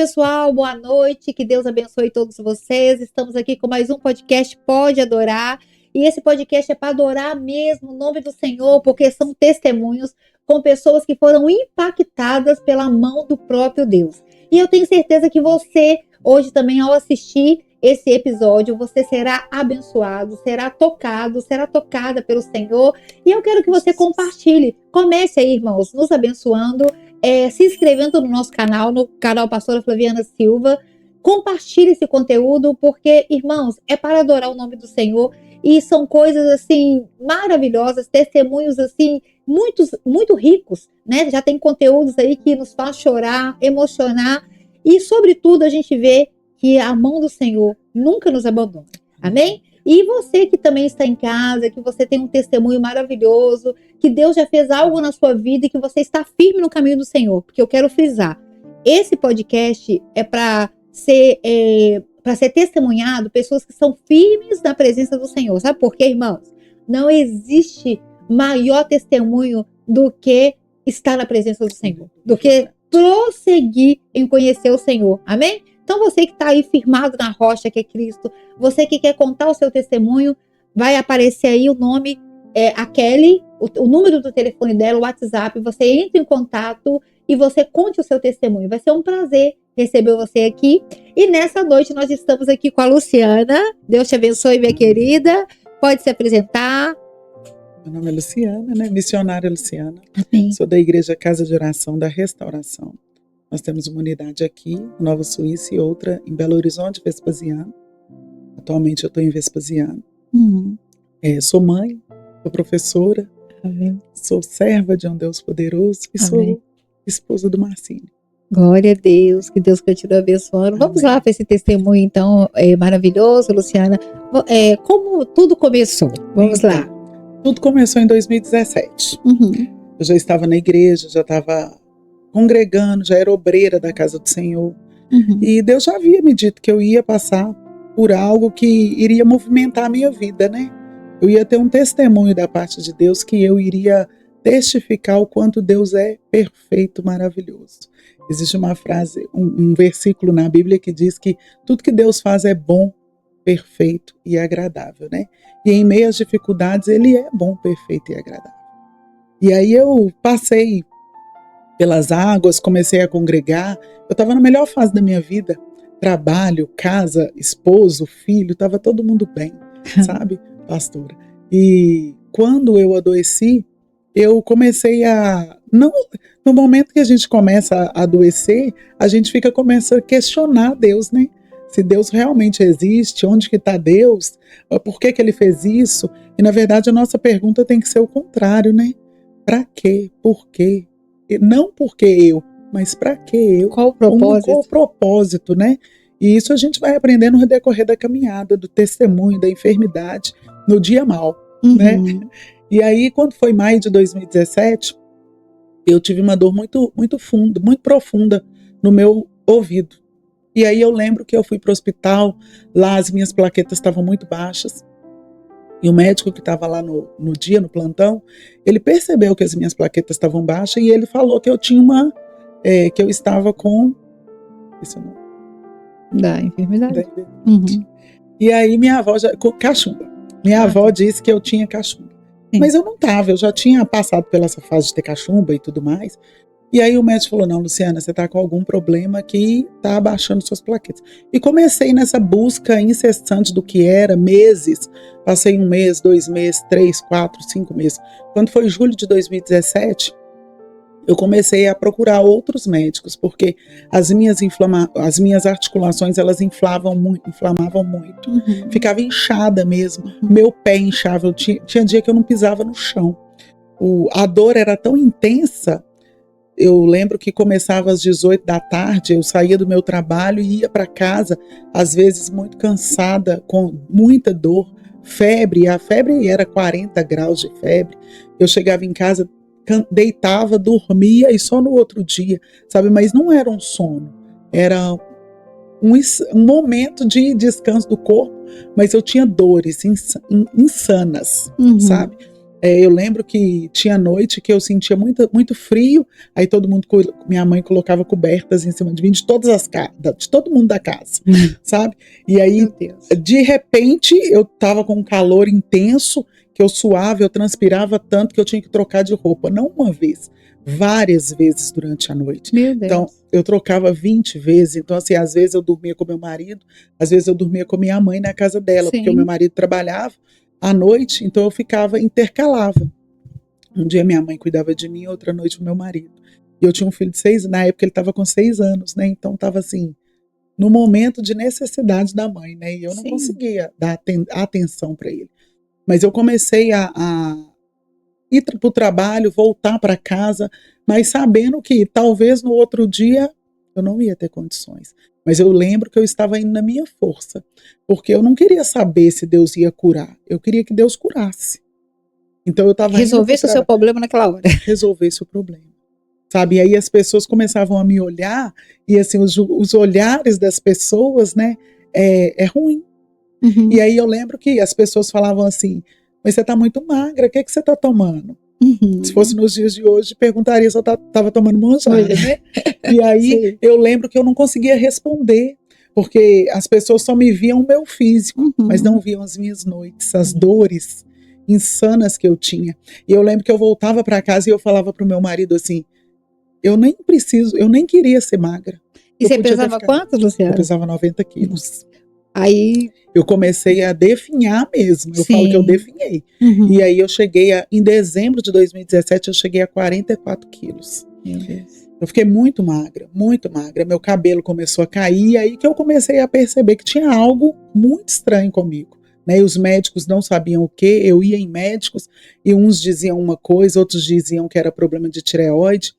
pessoal, boa noite, que Deus abençoe todos vocês. Estamos aqui com mais um podcast Pode Adorar, e esse podcast é para adorar mesmo o nome do Senhor, porque são testemunhos com pessoas que foram impactadas pela mão do próprio Deus. E eu tenho certeza que você, hoje também, ao assistir esse episódio, você será abençoado, será tocado, será tocada pelo Senhor. E eu quero que você compartilhe. Comece aí, irmãos, nos abençoando, se inscrevendo no nosso canal, no canal Pastora Flaviana Silva. Compartilhe esse conteúdo, porque, irmãos, é para adorar o nome do Senhor. E são coisas, assim, maravilhosas, testemunhos, assim, muito ricos, né? Já tem conteúdos aí que nos faz chorar, emocionar. E, sobretudo, a gente vê que a mão do Senhor nunca nos abandona. Amém? E você que também está em casa, que você tem um testemunho maravilhoso, que Deus já fez algo na sua vida e que você está firme no caminho do Senhor. Porque eu quero frisar, esse podcast é para ser testemunhado pessoas que são firmes na presença do Senhor. Sabe por quê, irmãos? Não existe maior testemunho do que estar na presença do Senhor, do que prosseguir em conhecer o Senhor. Amém? Então você que está aí firmado na rocha que é Cristo, você que quer contar o seu testemunho, vai aparecer aí o nome, a Kelly, o número do telefone dela, o WhatsApp, você entra em contato e você conte o seu testemunho. Vai ser um prazer receber você aqui. E nessa noite nós estamos aqui com a Luciana. Deus te abençoe, minha querida. Pode se apresentar. Meu nome é Luciana, né? Missionária Luciana. Amém. Sou da Igreja Casa de Oração da Restauração. Nós temos uma unidade aqui, em Nova Suíça, e outra em Belo Horizonte, Vespasiano. Atualmente eu estou em Vespasiano. Sou mãe, sou professora, Amém. Sou serva de um Deus poderoso e Amém. Sou esposa do Marcinho. Glória a Deus, que Deus continue abençoando. Vamos lá para esse testemunho, então, maravilhoso, Luciana. Como tudo começou? Vamos lá. Tudo começou em 2017. Eu já estava na igreja, já estava congregando, já era obreira da casa do Senhor. E Deus já havia me dito que eu ia passar por algo que iria movimentar a minha vida, né? Eu ia ter um testemunho da parte de Deus, que eu iria testificar o quanto Deus é perfeito, maravilhoso. Existe uma frase, um versículo na Bíblia que diz que tudo que Deus faz é bom, perfeito e agradável, né? E em meio às dificuldades, Ele é bom, perfeito e agradável. E aí eu passei pelas águas, comecei a congregar. Eu estava na melhor fase da minha vida. Trabalho, casa, esposo, filho, estava todo mundo bem, sabe, pastora? E quando eu adoeci, eu comecei a... No momento que a gente começa a adoecer, a gente começa a questionar Deus, né? Se Deus realmente existe, onde que está Deus? Por que Ele fez isso? E na verdade a nossa pergunta tem que ser o contrário, né? Para quê? Por quê? Não porque eu, mas para que eu? Qual o propósito? Qual o propósito, né? E isso a gente vai aprendendo no decorrer da caminhada, do testemunho, da enfermidade, no dia mal, né? E aí, quando foi maio de 2017, eu tive uma dor muito funda, muito profunda no meu ouvido. E aí eu lembro que eu fui para o hospital, lá as minhas plaquetas estavam muito baixas. E o médico que estava lá no plantão, ele percebeu que as minhas plaquetas estavam baixas e ele falou que eu tinha que eu estava com... Esse é o nome? Da enfermidade. E aí minha avó cachumba. Minha avó disse que eu tinha cachumba. Sim. Mas eu não estava, eu já tinha passado pela essa fase de ter cachumba e tudo mais. E aí o médico falou, não, Luciana, você está com algum problema que está abaixando suas plaquetas. E comecei nessa busca incessante do que era, meses. Passei 1 mês, 2 meses, 3, 4, 5 meses. Quando foi julho de 2017, eu comecei a procurar outros médicos, porque as minhas articulações, elas inflamavam muito. Ficava inchada mesmo. Meu pé inchava. Tinha dia que eu não pisava no chão. A dor era tão intensa. Eu lembro que começava às 18 da tarde, eu saía do meu trabalho e ia para casa, às vezes muito cansada, com muita dor, febre. A febre era 40 graus de febre. Eu chegava em casa, deitava, dormia e só no outro dia, sabe? Mas não era um sono, era um momento de descanso do corpo, mas eu tinha dores insanas, sabe? Eu lembro que tinha noite que eu sentia muito frio, aí minha mãe colocava cobertas em cima de mim, de todas as casas, de todo mundo da casa, sabe? E aí, de repente, eu tava com um calor intenso, que eu suava, eu transpirava tanto que eu tinha que trocar de roupa, não uma vez, várias vezes durante a noite. Meu Deus. Então, eu trocava 20 vezes, então assim, às vezes eu dormia com meu marido, às vezes eu dormia com minha mãe na casa dela, Sim. porque o meu marido trabalhava à noite, então eu intercalava. Um dia minha mãe cuidava de mim, outra noite o meu marido. E eu tinha um filho de 6, na época ele estava com 6 anos, né? Então estava assim, no momento de necessidade da mãe, né? E eu não conseguia dar atenção para ele. Mas eu comecei a ir para o trabalho, voltar para casa, mas sabendo que talvez no outro dia eu não ia ter condições. Mas eu lembro que eu estava indo na minha força, porque eu não queria saber se Deus ia curar, eu queria que Deus curasse. Então eu estava resolvesse o seu problema naquela hora. Resolvesse o problema, sabe? E aí as pessoas começavam a me olhar, e assim, os olhares das pessoas, né, é ruim. Uhum. E aí eu lembro que as pessoas falavam assim, mas você está muito magra, o que você está tomando? Uhum. Se fosse nos dias de hoje, perguntaria se eu estava tomando Monjaro, né? E aí eu lembro que eu não conseguia responder, porque as pessoas só me viam o meu físico, mas não viam as minhas noites, as dores insanas que eu tinha. E eu lembro que eu voltava para casa e eu falava pro meu marido assim, eu nem queria ser magra. E você pesava quanto, Luciana? Eu pesava 90 quilos. Aí eu comecei a definhar mesmo, eu falo que eu definhei. E aí eu cheguei em dezembro de 2017, eu cheguei a 44 quilos. Meu Deus. Eu fiquei muito magra, meu cabelo começou a cair, e aí que eu comecei a perceber que tinha algo muito estranho comigo. Né, e os médicos não sabiam o que, eu ia em médicos, e uns diziam uma coisa, outros diziam que era problema de tireoide.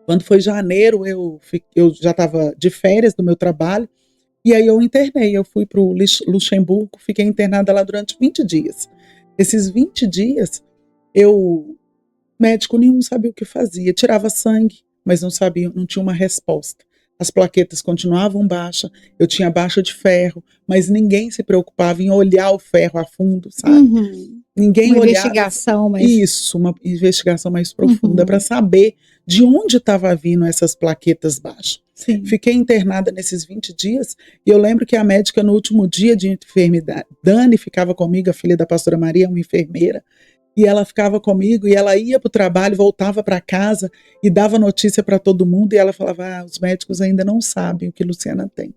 Quando foi janeiro, eu já estava de férias do meu trabalho, e aí eu internei, eu fui para o Luxemburgo, fiquei internada lá durante 20 dias. Esses 20 dias, médico nenhum sabia o que fazia, tirava sangue, mas não tinha uma resposta. As plaquetas continuavam baixas, eu tinha baixa de ferro, mas ninguém se preocupava em olhar o ferro a fundo, sabe? Ninguém uma olhava. Investigação mais... Isso, uma investigação mais profunda para saber de onde estava vindo essas plaquetas baixas. Sim. Fiquei internada nesses 20 dias e eu lembro que a médica no último dia de enfermidade, Dani ficava comigo, a filha da pastora Maria, uma enfermeira, e ela ficava comigo e ela ia para o trabalho, voltava para casa e dava notícia para todo mundo e ela falava, os médicos ainda não sabem o que Luciana tem.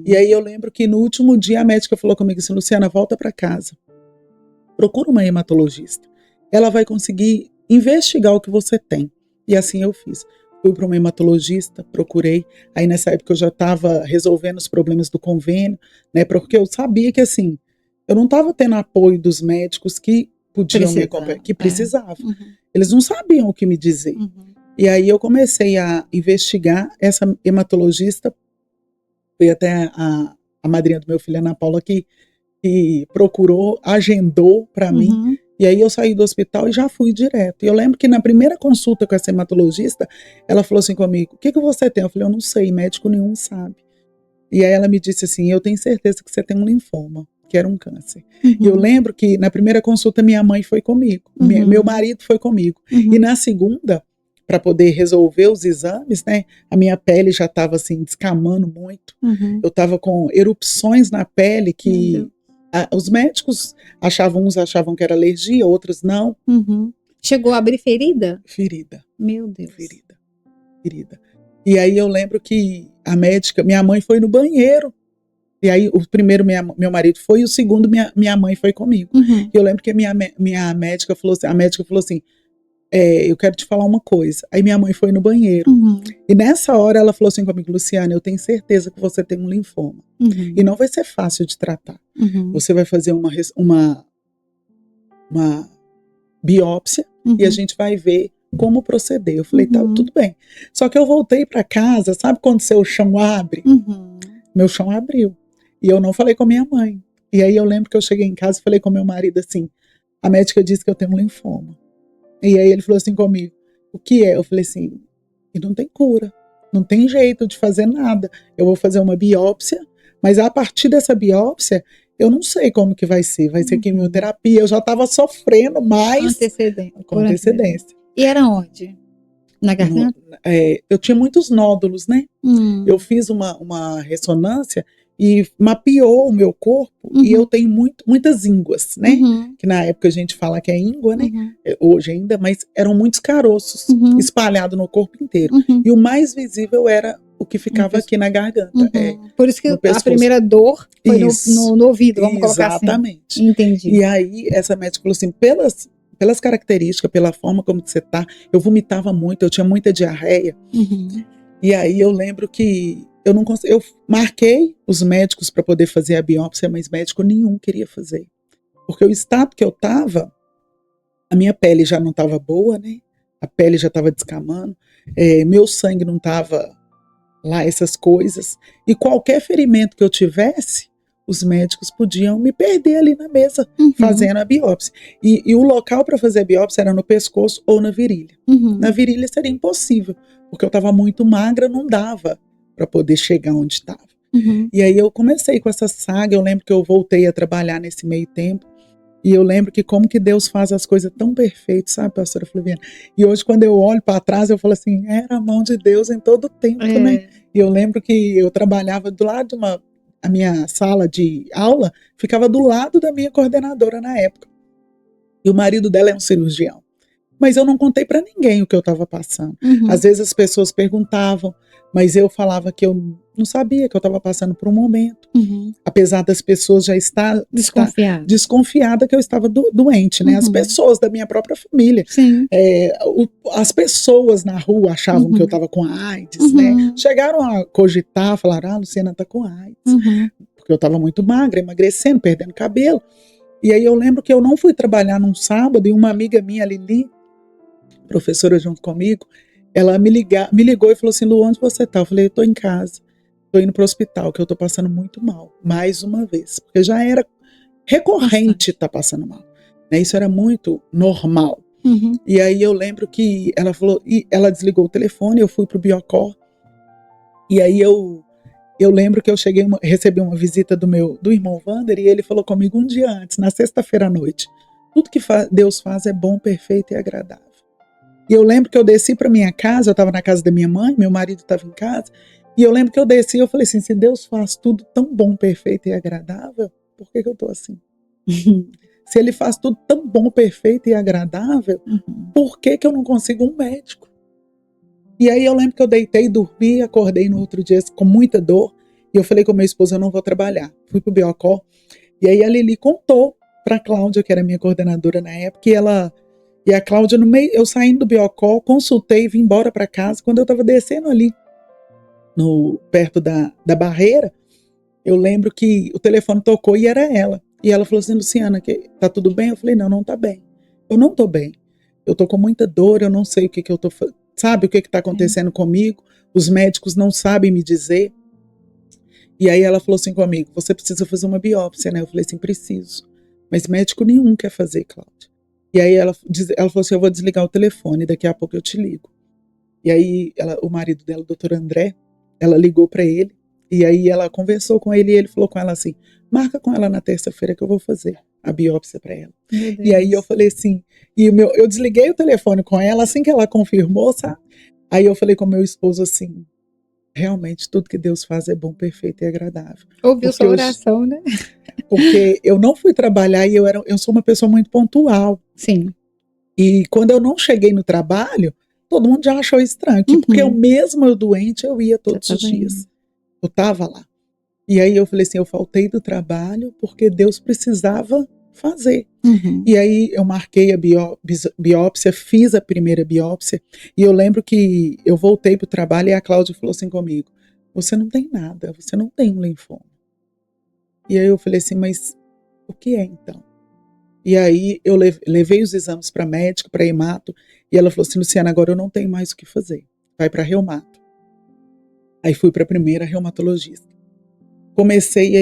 E aí eu lembro que no último dia a médica falou comigo assim, Luciana, volta para casa, procura uma hematologista, ela vai conseguir investigar o que você tem. E assim eu fiz. Fui para uma hematologista, procurei, aí nessa época eu já estava resolvendo os problemas do convênio, né, porque eu sabia que assim, eu não estava tendo apoio dos médicos que podiam me acompanhar, que precisavam. Eles não sabiam o que me dizer. E aí eu comecei a investigar, essa hematologista, foi até a madrinha do meu filho, Ana Paula, que procurou, agendou para mim, e aí eu saí do hospital e já fui direto. E eu lembro que na primeira consulta com essa hematologista, ela falou assim comigo, o que você tem? Eu falei, eu não sei, médico nenhum sabe. E aí ela me disse assim, eu tenho certeza que você tem um linfoma, que era um câncer. E eu lembro que na primeira consulta minha mãe foi comigo, meu marido foi comigo. E na segunda, para poder resolver os exames, né, a minha pele já estava assim, descamando muito. Eu estava com erupções na pele que os médicos uns achavam que era alergia, outros não. Chegou a abrir ferida? Ferida. Meu Deus. Ferida. E aí eu lembro que a médica, minha mãe foi no banheiro. E aí o primeiro meu marido foi, e o segundo minha mãe foi comigo. E eu lembro que minha médica falou assim, a médica falou assim, eu quero te falar uma coisa. Aí minha mãe foi no banheiro. E nessa hora ela falou assim comigo, Luciana, eu tenho certeza que você tem um linfoma. E não vai ser fácil de tratar. Você vai fazer uma biópsia e a gente vai ver como proceder. Eu falei, tá, tudo bem. Só que eu voltei para casa, sabe quando seu chão abre? Meu chão abriu. E eu não falei com a minha mãe. E aí eu lembro que eu cheguei em casa e falei com meu marido assim, a médica disse que eu tenho um linfoma. E aí ele falou assim comigo, o que é? Eu falei assim, e não tem cura, não tem jeito de fazer nada. Eu vou fazer uma biópsia, mas a partir dessa biópsia, eu não sei como que vai ser quimioterapia, eu já estava sofrendo mais com antecedência. E era onde? Na garganta? Eu tinha muitos nódulos, né? Eu fiz uma ressonância e mapeou o meu corpo, e eu tenho muitas ínguas, né? Que na época a gente fala que é íngua, né? Hoje ainda, mas eram muitos caroços espalhados no corpo inteiro. E o mais visível era o que ficava aqui na garganta. Por isso que a primeira dor foi no ouvido, vamos colocar assim. Exatamente. Entendi. E aí essa médica falou assim, pelas características, pela forma como você tá, eu vomitava muito, eu tinha muita diarreia. E aí eu lembro que eu não consegui, eu marquei os médicos para poder fazer a biópsia, mas médico nenhum queria fazer. Porque o estado que eu tava, a minha pele já não estava boa, né? A pele já estava descamando, meu sangue não estava lá, essas coisas. E qualquer ferimento que eu tivesse, os médicos podiam me perder ali na mesa, fazendo a biópsia. E o local para fazer a biópsia era no pescoço ou na virilha. Na virilha seria impossível, porque eu estava muito magra, não dava para poder chegar onde estava. E aí eu comecei com essa saga, eu lembro que eu voltei a trabalhar nesse meio tempo, e eu lembro que como que Deus faz as coisas tão perfeitas, sabe, pastora Flaviana? E hoje quando eu olho para trás, eu falo assim, era a mão de Deus em todo o tempo, né? E eu lembro que eu trabalhava do lado de a minha sala de aula, ficava do lado da minha coordenadora na época. E o marido dela é um cirurgião. Mas eu não contei para ninguém o que eu estava passando. Às vezes as pessoas perguntavam, mas eu falava que eu não sabia, que eu estava passando por um momento. Apesar das pessoas já estar desconfiada que eu estava doente, né? As pessoas da minha própria família. As pessoas na rua achavam que eu estava com AIDS, né? Chegaram a cogitar, falaram, Luciana está com AIDS. Porque eu estava muito magra, emagrecendo, perdendo cabelo. E aí eu lembro que eu não fui trabalhar num sábado, e uma amiga minha, Lili, professora junto comigo, ela me ligou e falou assim, Lu, onde você tá? Eu falei, eu tô em casa, tô indo pro hospital, que eu tô passando muito mal, mais uma vez, porque já era recorrente estar passando mal, né? Isso era muito normal. E aí eu lembro que ela falou, e ela desligou o telefone, eu fui pro Biocor, e aí eu lembro que eu recebi uma visita do irmão Wander, e ele falou comigo um dia antes, na sexta-feira à noite, tudo que Deus faz é bom, perfeito e agradável. E eu lembro que eu desci para minha casa, eu estava na casa da minha mãe, meu marido estava em casa, e eu lembro que eu desci e eu falei assim, se Deus faz tudo tão bom, perfeito e agradável, por que eu estou assim? Se Ele faz tudo tão bom, perfeito e agradável, por que eu não consigo um médico? E aí eu lembro que eu deitei, dormi, acordei no outro dia com muita dor, e eu falei com meu esposo, eu não vou trabalhar. Fui pro Biocor, e aí a Lili contou para a Cláudia, que era minha coordenadora na época, e a Cláudia, no meio, eu saindo do Biocor, consultei, vim embora para casa. Quando eu estava descendo ali, perto da barreira, eu lembro que o telefone tocou e era ela. E ela falou assim, Luciana, tá tudo bem? Eu falei, não tá bem. Eu não tô bem. Eu tô com muita dor, eu não sei o que eu tô fazendo. Sabe o que tá acontecendo comigo? Os médicos não sabem me dizer. E aí ela falou assim comigo, você precisa fazer uma biópsia, né? Eu falei assim, preciso. Mas médico nenhum quer fazer, Cláudia. E aí ela falou assim, eu vou desligar o telefone, daqui a pouco eu te ligo. E aí o marido dela, o doutor André, ela ligou para ele, e aí ela conversou com ele, e ele falou com ela assim, marca com ela na terça-feira que eu vou fazer a biópsia para ela. E aí eu falei assim, eu desliguei o telefone com ela, assim que ela confirmou, sabe? Aí eu falei com meu esposo assim, realmente tudo que Deus faz é bom, perfeito e agradável. Ouviu sua oração, né? Porque eu não fui trabalhar e eu sou uma pessoa muito pontual. Sim. E quando eu não cheguei no trabalho, todo mundo já achou estranho. Porque eu doente, eu ia todos os dias. Eu estava lá. E aí eu falei assim, eu faltei do trabalho porque Deus precisava fazer. E aí eu marquei a biópsia, fiz a primeira biópsia. E eu lembro que eu voltei para o trabalho e a Cláudia falou assim comigo, você não tem nada, você não tem um linfoma. E aí eu falei assim, mas o que é então? E aí eu levei os exames para médica, para hemato, e ela falou assim, Luciana, agora eu não tenho mais o que fazer, vai para reumato. Aí fui para a primeira reumatologista.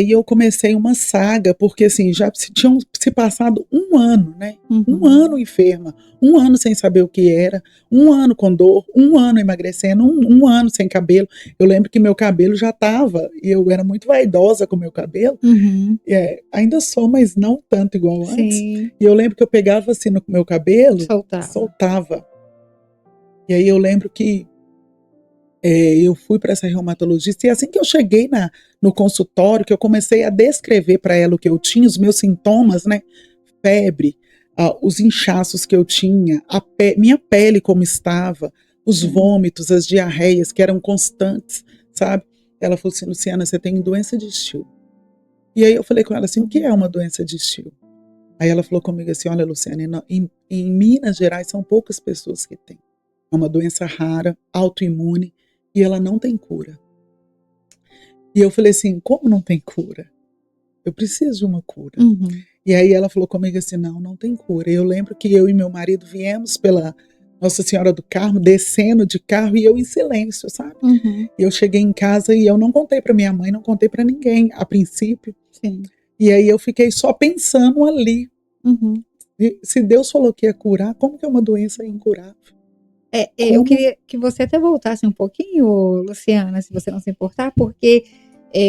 eu comecei uma saga, porque assim, já tinham se passado um ano, né? Um ano enferma, um ano sem saber o que era, um ano com dor, um ano emagrecendo, um ano sem cabelo. Eu lembro que meu cabelo já estava, e eu era muito vaidosa com meu cabelo, ainda sou, mas não tanto igual antes. E eu lembro que eu pegava assim no meu cabelo, soltava. E aí eu lembro que eu fui para essa reumatologista, e assim que eu cheguei no consultório, que eu comecei a descrever para ela o que eu tinha, os meus sintomas, né? Febre, os inchaços que eu tinha, minha pele como estava, os vômitos, as diarreias que eram constantes, sabe? Ela falou assim: Luciana, você tem doença de Still. E aí eu falei com ela assim: o que é uma doença de Still? Aí ela falou comigo assim: olha, Luciana, em Minas Gerais são poucas pessoas que têm. É uma doença rara, autoimune, e ela não tem cura. E eu falei assim: como não tem cura? Eu preciso de uma cura. E aí ela falou comigo assim: não tem cura. E eu lembro que eu e meu marido viemos pela Nossa Senhora do Carmo, descendo de carro, e eu em silêncio, sabe? E eu cheguei em casa e eu não contei para minha mãe, não contei para ninguém, a princípio. E aí eu fiquei só pensando ali. Se Deus falou que ia curar, como que é uma doença incurável? Eu queria que você até voltasse um pouquinho, Luciana, se você não se importar, porque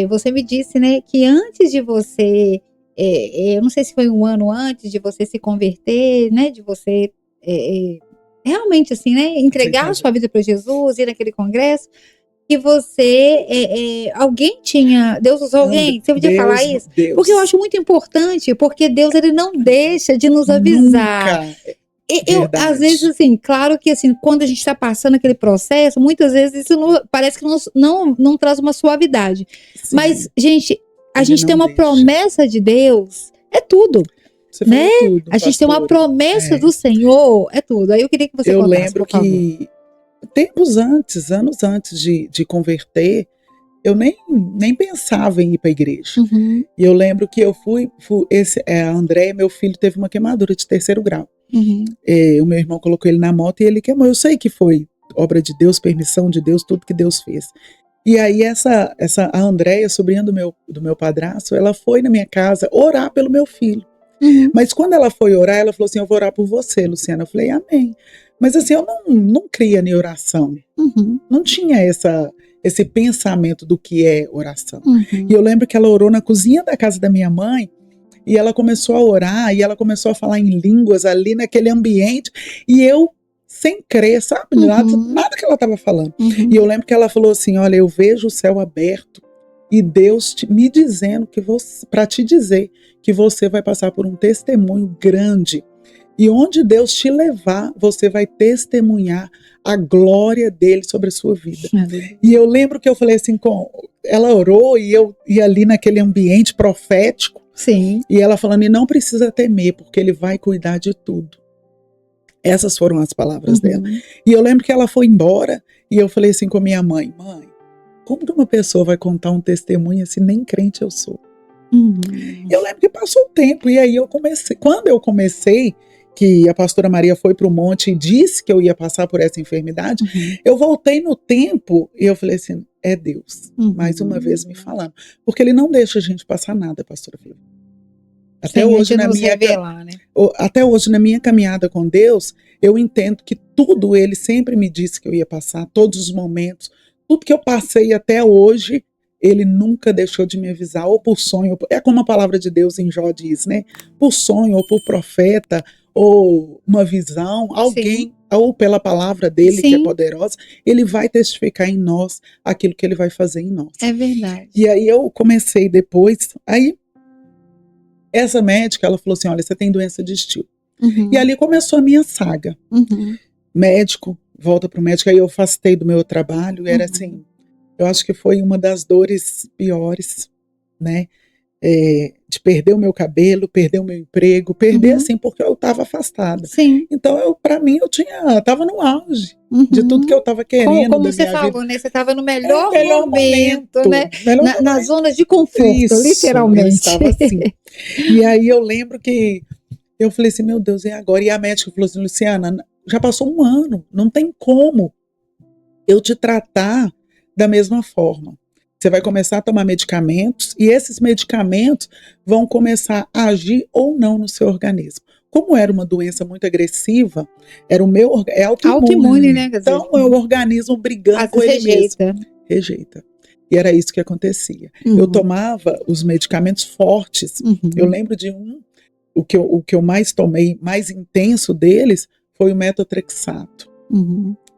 você me disse, né, que antes de você, eu não sei se foi um ano antes de você se converter, né, de você realmente assim, né, entregar a sua vida para Jesus, ir naquele congresso, que você, alguém tinha, Deus usou alguém, você podia falar isso? Deus. Porque eu acho muito importante, porque Deus, ele não deixa de nos avisar. Nunca. Às vezes, assim, claro que assim, quando a gente está passando aquele processo, muitas vezes isso parece que não traz uma suavidade. Sim. Mas, gente, a gente tem uma promessa de Deus, é tudo. Você né? falou tudo, a gente tem uma promessa do Senhor, é tudo. Aí eu queria que você contasse, lembro que anos antes de converter, eu nem pensava em ir para a igreja. E eu lembro que eu fui a André, meu filho, teve uma queimadura de 3º grau. O meu irmão colocou ele na moto e ele queimou. Eu sei que foi obra de Deus, permissão de Deus, tudo que Deus fez. E aí a Andréia, sobrinha do meu padrasto, ela foi na minha casa orar pelo meu filho. Mas quando ela foi orar, ela falou assim: eu vou orar por você, Luciana. Eu falei: amém. Mas assim, eu não cria em oração. Não tinha esse pensamento do que é oração. E eu lembro que ela orou na cozinha da casa da minha mãe, e ela começou a orar, e ela começou a falar em línguas ali naquele ambiente, e eu sem crer, sabe? Nada que ela estava falando. E eu lembro que ela falou assim: olha, eu vejo o céu aberto e Deus me dizendo para te dizer que você vai passar por um testemunho grande. E onde Deus te levar, você vai testemunhar a glória dele sobre a sua vida. E eu lembro que eu falei assim, ela orou e eu ia ali naquele ambiente profético. Sim. E ela falando: e não precisa temer, porque ele vai cuidar de tudo. Essas foram as palavras dela. E eu lembro que ela foi embora e eu falei assim com a minha mãe: mãe, como que uma pessoa vai contar um testemunho se nem crente eu sou? Eu lembro que passou o tempo e aí eu comecei. Quando eu comecei, que a pastora Maria foi para o monte e disse que eu ia passar por essa enfermidade, eu voltei no tempo e eu falei assim: é Deus, mais uma vez me falando. Porque ele não deixa a gente passar nada, pastora Flávia. Até hoje, na minha caminhada com Deus, eu entendo que tudo ele sempre me disse que eu ia passar, todos os momentos, tudo que eu passei até hoje, ele nunca deixou de me avisar, ou por sonho, é como a palavra de Deus em Jó diz, né? Por sonho, ou por profeta, ou uma visão, alguém, sim, ou pela palavra dele, sim, que é poderosa, ele vai testificar em nós aquilo que ele vai fazer em nós. É verdade. E aí eu comecei depois, aí essa médica, ela falou assim: olha, você tem doença de Still. E ali começou a minha saga. Médico, volta pro médico, aí eu afastei do meu trabalho, era assim, eu acho que foi uma das dores piores, né? De perder o meu cabelo, perder o meu emprego, perder assim, porque eu estava afastada. Sim. Então, para mim, eu estava no auge de tudo que eu estava querendo. Como você falou, né? Você estava no melhor momento, né? Na zona de conforto, isso, literalmente. Eu estava assim. E aí eu lembro que eu falei assim: meu Deus, e agora? E a médica falou assim: Luciana, já passou um ano, não tem como eu te tratar da mesma forma. Você vai começar a tomar medicamentos e esses medicamentos vão começar a agir ou não no seu organismo. Como era uma doença muito agressiva, era o meu autoimune, né? Então é o organismo brigando com ele rejeita. mesmo. Rejeita. E era isso que acontecia. Eu tomava os medicamentos fortes. Eu lembro de o que eu mais tomei, mais intenso deles, foi o metotrexato.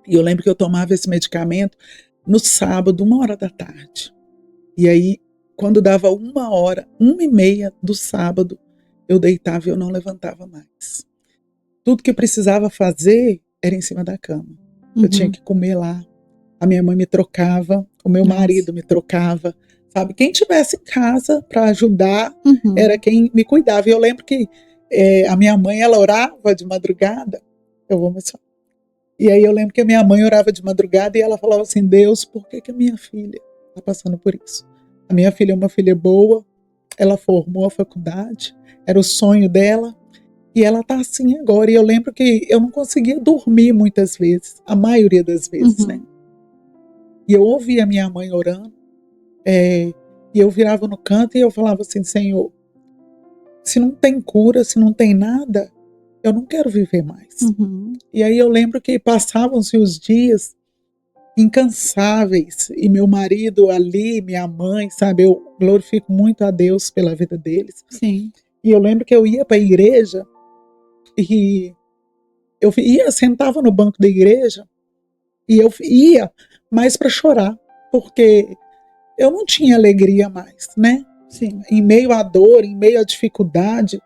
E eu lembro que eu tomava esse medicamento no sábado, 1h da tarde. E aí, quando dava 1h, 1h30 do sábado, eu deitava e eu não levantava mais. Tudo que eu precisava fazer era em cima da cama. Eu tinha que comer lá. A minha mãe me trocava, o meu marido me trocava, sabe? Quem tivesse em casa para ajudar era quem me cuidava. E eu lembro que a minha mãe, ela orava de madrugada. Eu vou mencionar. E aí eu lembro que a minha mãe orava de madrugada e ela falava assim: Deus, por que a minha filha está passando por isso? A minha filha é uma filha boa, ela formou a faculdade, era o sonho dela, e ela está assim agora. E eu lembro que eu não conseguia dormir muitas vezes, a maioria das vezes, né? E eu ouvia a minha mãe orando, e eu virava no canto e eu falava assim: Senhor, se não tem cura, se não tem nada, eu não quero viver mais. E aí eu lembro que passavam-se os dias incansáveis, e meu marido ali, minha mãe, sabe, eu glorifico muito a Deus pela vida deles. Sim. E eu lembro que eu ia para a igreja e eu sentava no banco da igreja e eu ia mais para chorar, porque eu não tinha alegria mais, né? Sim. Em meio à dor, em meio à dificuldade,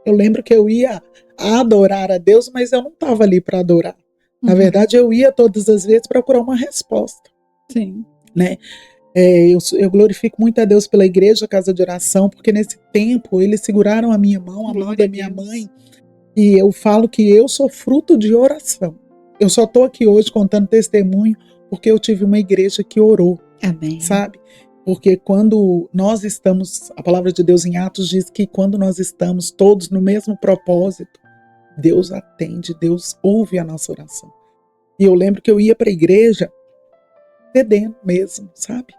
eu lembro que eu ia adorar a Deus, mas eu não estava ali para adorar. Na verdade, eu ia todas as vezes procurar uma resposta. Sim. Né? Eu glorifico muito a Deus pela igreja, casa de oração, porque nesse tempo eles seguraram a minha mão, a mão da minha mãe, e eu falo que eu sou fruto de oração. Eu só estou aqui hoje contando testemunho porque eu tive uma igreja que orou. Amém. Sabe? Porque quando nós estamos, a palavra de Deus em Atos diz que quando nós estamos todos no mesmo propósito, Deus atende, Deus ouve a nossa oração. E eu lembro que eu ia para a igreja fedendo mesmo, sabe?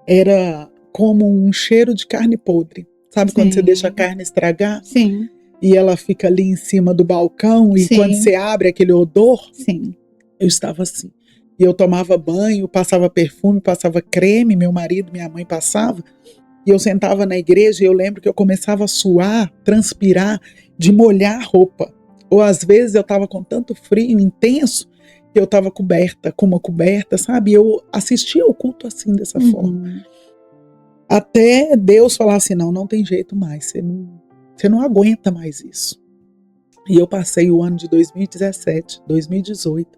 Era como um cheiro de carne podre. Sabe quando você deixa a carne estragar? Sim. E ela fica ali em cima do balcão e quando você abre aquele odor? Sim. Eu estava assim. E eu tomava banho, passava perfume, passava creme, meu marido, minha mãe passava. E eu sentava na igreja e eu lembro que eu começava a suar, transpirar, de molhar a roupa. Ou às vezes eu estava com tanto frio intenso que eu estava coberta, com uma coberta, sabe? Eu assistia ao culto assim, dessa forma. Até Deus falar assim: não tem jeito mais, você não aguenta mais isso. E eu passei o ano de 2017, 2018,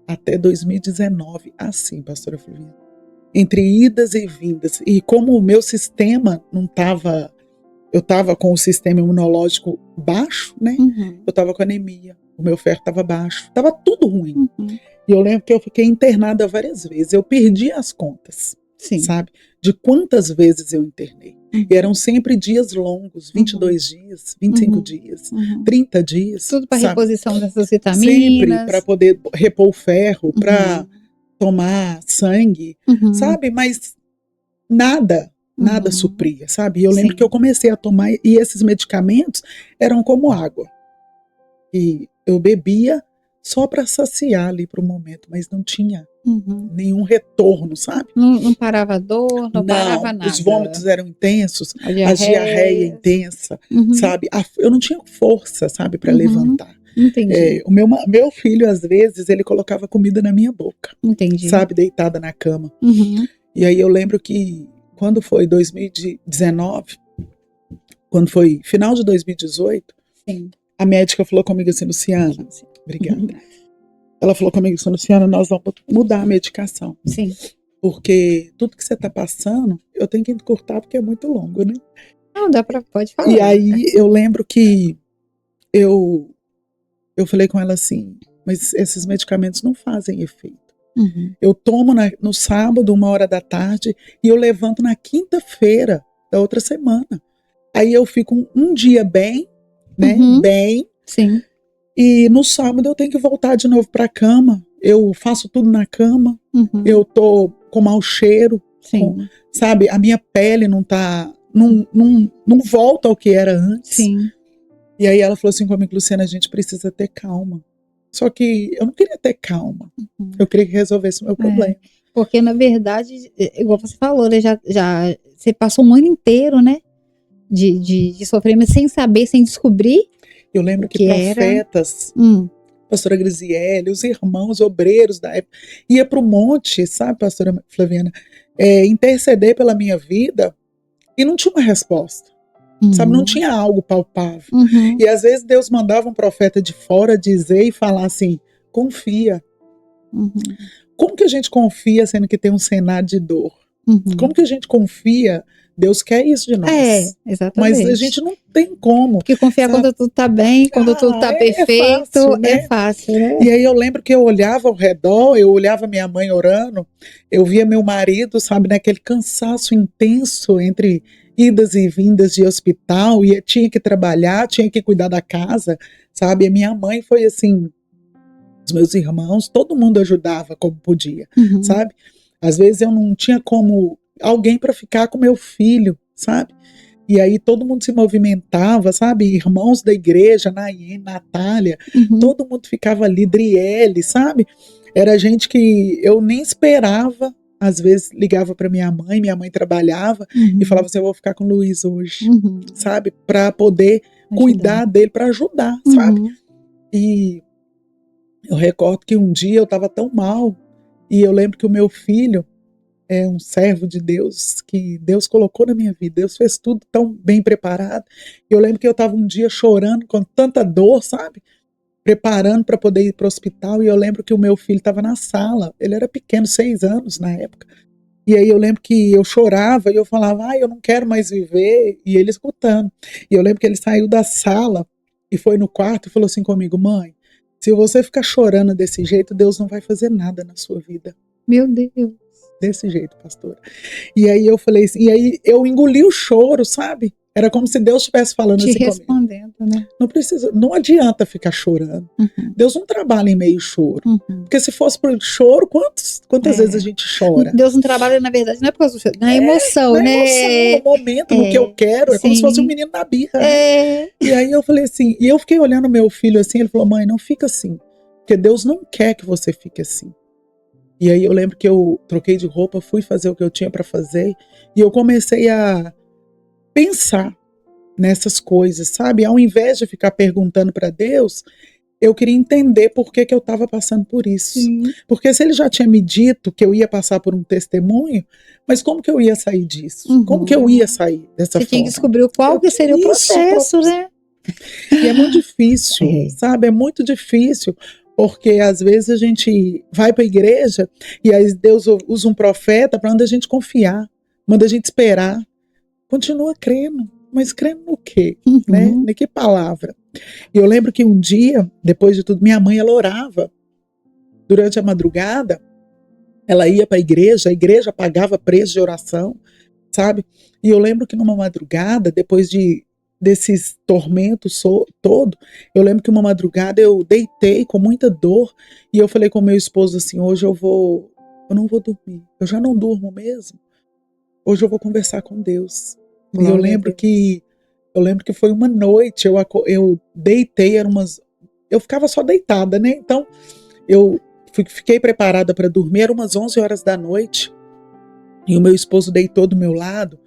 até 2019, assim, pastora Fluviana. Entre idas e vindas. E como o meu sistema não estava... Eu estava com o sistema imunológico baixo, né? Eu estava com anemia, o meu ferro estava baixo, estava tudo ruim. E eu lembro que eu fiquei internada várias vezes, eu perdi as contas, sabe? De quantas vezes eu internei. E eram sempre dias longos, 22 dias, 25 dias, 30 dias. Tudo para reposição dessas vitaminas. Sempre para poder repor o ferro, para tomar sangue, sabe? Mas nada supria, sabe? E eu lembro que eu comecei a tomar, e esses medicamentos eram como água. E eu bebia só para saciar ali para o momento, mas não tinha nenhum retorno, sabe? Não parava a dor, não parava nada. Os vômitos eram intensos, a diarreia intensa, sabe? Eu não tinha força, sabe, para levantar. Entendi. O meu filho, às vezes, ele colocava comida na minha boca. Entendi. Sabe, deitada na cama. E aí eu lembro que quando foi 2019, quando foi final de 2018, a médica falou comigo assim: Luciana, obrigada. Ela falou comigo assim: Luciana, nós vamos mudar a medicação. Porque tudo que você está passando, eu tenho que encurtar porque é muito longo, né? Não, pode falar. E aí eu lembro que eu falei com ela assim: mas esses medicamentos não fazem efeito. Eu tomo no sábado, 1h da tarde, e eu levanto na quinta-feira da outra semana. Aí eu fico um dia bem, né? Bem. E no sábado eu tenho que voltar de novo para a cama. Eu faço tudo na cama. Eu tô com mau cheiro, sabe? A minha pele não volta ao que era antes. Sim. E aí ela falou assim comigo, Luciana, a gente precisa ter calma. Só que eu não queria ter calma. Eu queria que resolvesse o meu problema. Porque, na verdade, igual você falou, né, já você passou um ano inteiro, né, de sofrimento sem saber, sem descobrir. Eu lembro que profetas, pastora Grisiele, os irmãos obreiros da época, ia para o monte, sabe, pastora Flaviana, interceder pela minha vida e não tinha uma resposta. Sabe, não tinha algo palpável. E às vezes Deus mandava um profeta de fora dizer e falar assim, confia. Como que a gente confia sendo que tem um cenário de dor? Como que a gente confia? Deus quer isso de nós. Exatamente. Mas a gente não tem como. Porque confiar, sabe? Quando tudo tá bem, quando tudo tá perfeito, é fácil, né? E aí eu lembro que eu olhava ao redor, eu olhava minha mãe orando, eu via meu marido, sabe, naquele cansaço intenso entre idas e vindas de hospital, e tinha que trabalhar, tinha que cuidar da casa, sabe? E minha mãe foi assim, os meus irmãos, todo mundo ajudava como podia, sabe? Às vezes eu não tinha como alguém para ficar com meu filho, sabe? E aí todo mundo se movimentava, sabe? Irmãos da igreja, Nayen, Natália, todo mundo ficava ali, Driele, sabe? Era gente que eu nem esperava. Às vezes ligava para minha mãe trabalhava e falava assim, eu vou ficar com o Luiz hoje, sabe? Para poder cuidar dele, para ajudar, sabe? E eu recordo que um dia eu estava tão mal e eu lembro que o meu filho é um servo de Deus, que Deus colocou na minha vida, Deus fez tudo tão bem preparado. Eu lembro que eu estava um dia chorando com tanta dor, sabe? Preparando para poder ir para o hospital, e eu lembro que o meu filho estava na sala, ele era pequeno, 6 anos na época, e aí eu lembro que eu chorava e eu falava, eu não quero mais viver, e ele escutando, e eu lembro que ele saiu da sala e foi no quarto e falou assim comigo, mãe, se você ficar chorando desse jeito, Deus não vai fazer nada na sua vida. Meu Deus. Desse jeito, pastora. E aí eu falei assim, e aí eu engoli o choro, sabe? Era como se Deus estivesse falando te assim respondendo, comigo. Né? Não adianta ficar chorando. Deus não trabalha em meio choro. Porque se fosse por choro, quantas vezes a gente chora? Deus não trabalha, na verdade, não é por causa do choro, na emoção, na né? Emoção, no momento, no que eu quero. É como se fosse um menino na birra. E aí eu falei assim, e eu fiquei olhando meu filho assim, ele falou, mãe, não fica assim. Porque Deus não quer que você fique assim. E aí eu lembro que eu troquei de roupa, fui fazer o que eu tinha para fazer, e eu comecei a pensar nessas coisas, sabe? Ao invés de ficar perguntando para Deus, eu queria entender por que eu estava passando por isso. Porque se ele já tinha me dito que eu ia passar por um testemunho, mas como que eu ia sair disso? Como que eu ia sair dessa forma? Você tinha que descobrir qual que seria o processo, né? E é muito difícil, sabe? É muito difícil. Porque às vezes a gente vai para a igreja e aí Deus usa um profeta para onde a gente confiar, manda a gente esperar. Continua crendo, mas crendo no quê? Né? Em que palavra? E eu lembro que um dia, depois de tudo, minha mãe ela orava. Durante a madrugada, ela ia para a igreja pagava preço de oração, sabe? E eu lembro que numa madrugada, depois desses tormentos todo, eu lembro que uma madrugada eu deitei com muita dor e eu falei com meu esposo assim, hoje eu não vou dormir, eu já não durmo mesmo, hoje eu vou conversar com Deus. E eu lembro que foi uma noite, eu deitei, eu ficava só deitada, né? Então eu fiquei preparada para dormir, eram umas 11 horas da noite e o meu esposo deitou do meu lado.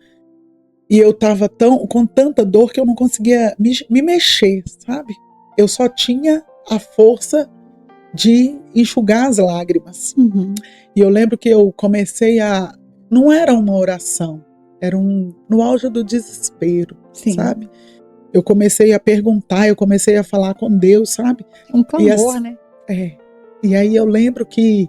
E eu estava com tanta dor que eu não conseguia me mexer, sabe? Eu só tinha a força de enxugar as lágrimas. E eu lembro que eu comecei não era uma oração, era no auge do desespero, sabe? Eu comecei a perguntar, eu comecei a falar com Deus, sabe? Um clamor, né? E aí eu lembro que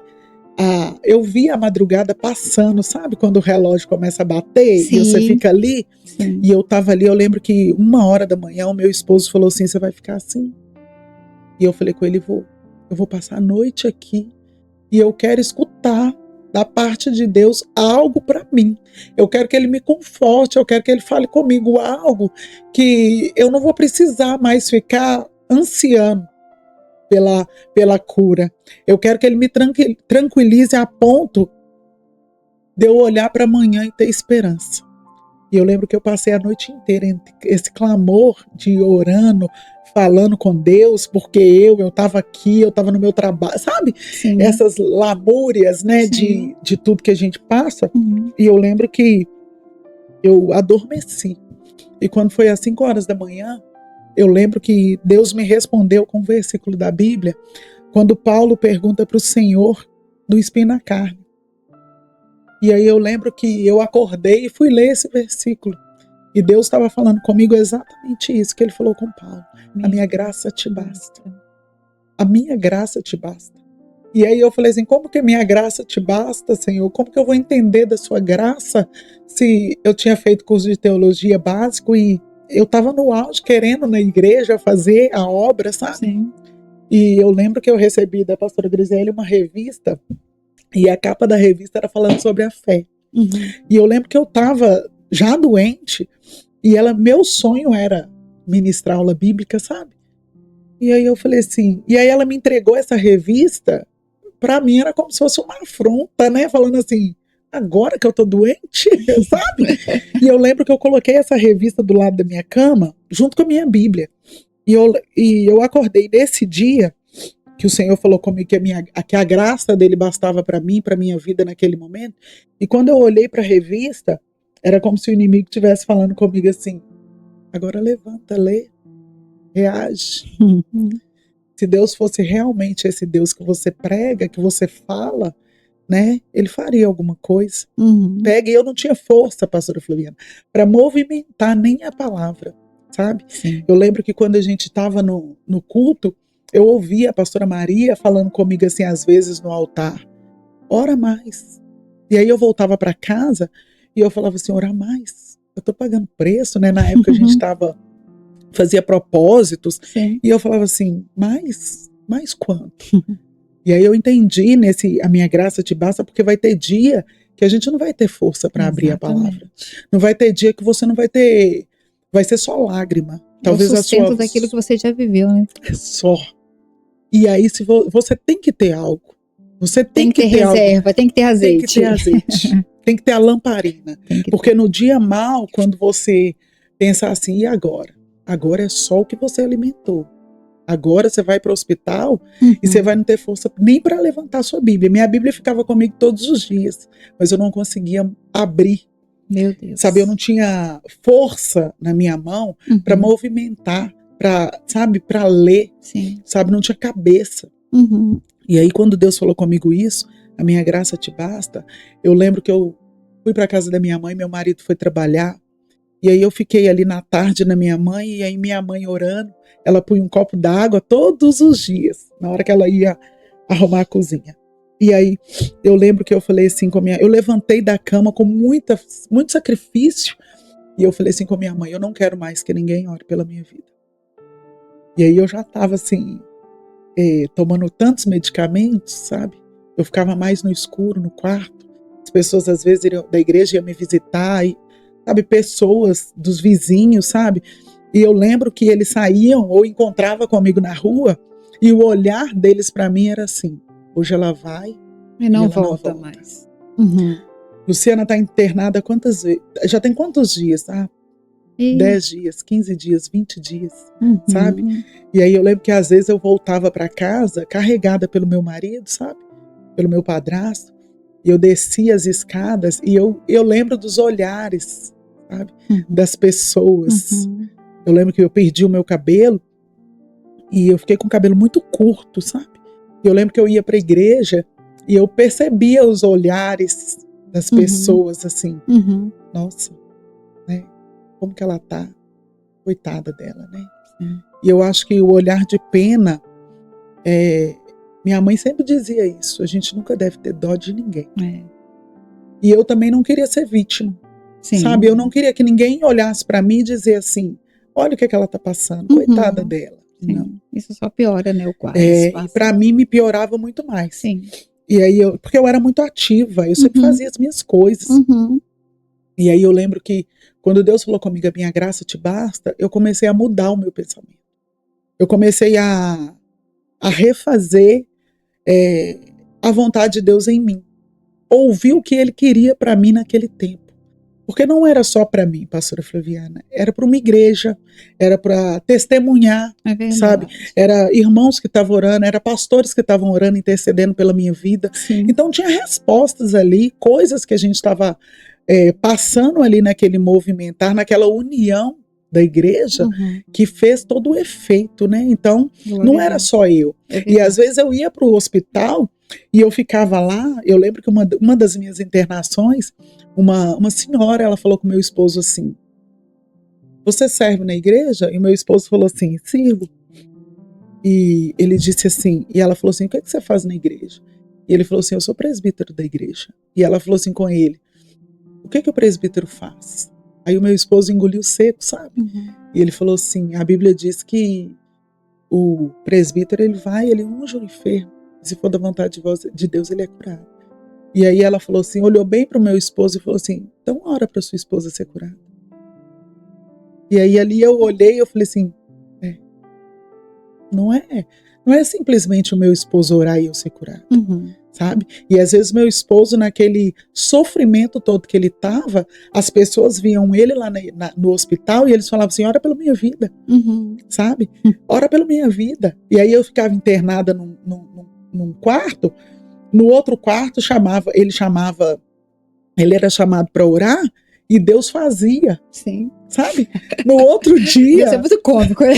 eu vi a madrugada passando, sabe? Quando o relógio começa a bater e você fica ali. E eu tava ali, eu lembro que 1h da manhã o meu esposo falou assim, você vai ficar assim? E eu falei com ele, eu vou passar a noite aqui e eu quero escutar da parte de Deus algo para mim. Eu quero que ele me conforte, eu quero que ele fale comigo algo que eu não vou precisar mais ficar ansiando pela cura. Eu quero que ele me tranquilize a ponto de eu olhar para amanhã e ter esperança. E eu lembro que eu passei a noite inteira entre esse clamor de orando, falando com Deus, porque eu estava aqui, eu estava no meu trabalho, sabe? Sim. Essas lamúrias, né, de tudo que a gente passa. E eu lembro que eu adormeci. E quando foi às 5 horas da manhã, eu lembro que Deus me respondeu com um versículo da Bíblia, quando Paulo pergunta para o Senhor do espinho na carne. E aí eu lembro que eu acordei e fui ler esse versículo. E Deus estava falando comigo exatamente isso que ele falou com Paulo. A minha graça te basta. A minha graça te basta. E aí eu falei assim, como que a minha graça te basta, Senhor? Como que eu vou entender da sua graça se eu tinha feito curso de teologia básico e eu estava no auge querendo na igreja fazer a obra, sabe? Sim. E eu lembro que eu recebi da pastora Grisele uma revista e a capa da revista era falando sobre a fé. E eu lembro que eu estava já doente e meu sonho era ministrar aula bíblica, sabe? E aí eu falei assim, e aí ela me entregou essa revista, pra mim era como se fosse uma afronta, né? Falando assim, agora que eu tô doente, sabe? E eu lembro que eu coloquei essa revista do lado da minha cama, junto com a minha Bíblia. E eu acordei nesse dia que o Senhor falou comigo que a graça dele bastava para mim, para minha vida naquele momento. E quando eu olhei para a revista, era como se o inimigo estivesse falando comigo assim, agora levanta, lê, reage. Se Deus fosse realmente esse Deus que você prega, que você fala, né, ele faria alguma coisa. Pega, e eu não tinha força, pastora Flaviana, para movimentar nem a palavra, sabe? Sim. Eu lembro que quando a gente estava no culto, eu ouvia a pastora Maria falando comigo assim, às vezes no altar, ora mais. E aí eu voltava para casa e eu falava assim, ora mais. Eu tô pagando preço, né? Na época a gente fazia propósitos. Sim. E eu falava assim, mais quanto? E aí eu entendi a minha graça te basta, porque vai ter dia que a gente não vai ter força para abrir a palavra. Não vai ter dia que você não vai ter, vai ser só lágrima. Talvez o sustento daquilo que você já viveu, né? É só. E aí se você tem que ter algo. Você tem que ter reserva, tem que ter azeite. Tem que ter azeite. Tem que ter a lamparina. Porque no dia mal, quando você pensa assim, e agora? Agora é só o que você alimentou. Agora você vai para o hospital e você vai não ter força nem para levantar a sua Bíblia. Minha Bíblia ficava comigo todos os dias, mas eu não conseguia abrir. Meu Deus. Sabe, eu não tinha força na minha mão para movimentar, para ler. Sim. Sabe, não tinha cabeça. E aí quando Deus falou comigo isso, a minha graça te basta, eu lembro que eu fui para casa da minha mãe, meu marido foi trabalhar, e aí eu fiquei ali na tarde na minha mãe, e aí minha mãe orando, ela punha um copo d'água todos os dias, na hora que ela ia arrumar a cozinha. E aí eu lembro que eu falei assim eu levantei da cama com muito sacrifício, e eu falei assim com a minha mãe, eu não quero mais que ninguém ore pela minha vida. E aí eu já estava assim, tomando tantos medicamentos, sabe? Eu ficava mais no escuro, no quarto. As pessoas às vezes da igreja iam me visitar, e, sabe, pessoas dos vizinhos, sabe? E eu lembro que eles saíam ou encontravam comigo na rua e o olhar deles para mim era assim, hoje ela vai e não volta mais. Luciana está internada quantas vezes? Já tem quantos dias? 10 dias, 15 dias, 20 dias, sabe? E aí eu lembro que às vezes eu voltava para casa carregada pelo meu marido, sabe? Pelo meu padrasto. E eu descia as escadas e eu lembro dos olhares, sabe? Das pessoas. Eu lembro que eu perdi o meu cabelo e eu fiquei com o cabelo muito curto, sabe? E eu lembro que eu ia para a igreja e eu percebia os olhares das pessoas assim. Nossa, né? Como que ela tá? Coitada dela, né? E eu acho que o olhar de pena, minha mãe sempre dizia isso, a gente nunca deve ter dó de ninguém. E eu também não queria ser vítima, sabe? Eu não queria que ninguém olhasse para mim e dizer assim, olha o que ela tá passando, coitada dela. Não. Isso só piora, né, o quadro. E para mim me piorava muito mais. Sim. E aí porque eu era muito ativa, eu sempre fazia as minhas coisas. E aí eu lembro que quando Deus falou comigo, a minha graça te basta, eu comecei a mudar o meu pensamento. Eu comecei a refazer a vontade de Deus em mim. ouvir o que ele queria para mim naquele tempo. Porque não era só para mim, pastora Flaviana, era para uma igreja, era para testemunhar, sabe? Era irmãos que estavam orando, era pastores que estavam orando, intercedendo pela minha vida. Sim. Então tinha respostas ali, coisas que a gente estava passando ali naquele movimentar, naquela união da igreja, que fez todo o efeito, né? Então, não era só eu. E às vezes eu ia para o hospital e eu ficava lá. Eu lembro que uma das minhas internações, uma senhora, ela falou com meu esposo assim: você serve na igreja? E meu esposo falou assim: sirvo. E ele disse assim, e ela falou assim: o que você faz na igreja? E ele falou assim: eu sou presbítero da igreja. E ela falou assim com ele: o que o presbítero faz? Aí o meu esposo engoliu seco, sabe? E ele falou assim: a Bíblia diz que o presbítero, ele unge o enfermo. Se for da vontade de Deus, ele é curado. E aí ela falou assim, olhou bem para o meu esposo e falou assim: então ora para sua esposa ser curada. E aí ali eu olhei e eu falei assim: não é simplesmente o meu esposo orar e eu ser curado. Sabe? E às vezes meu esposo, naquele sofrimento todo que ele estava, as pessoas viam ele lá no hospital e eles falavam assim: ora pela minha vida, sabe? Ora pela minha vida. E aí eu ficava internada num quarto, no outro quarto ele era chamado para orar e Deus fazia. Sim. Sabe? No outro dia... Isso é muito cômico, né?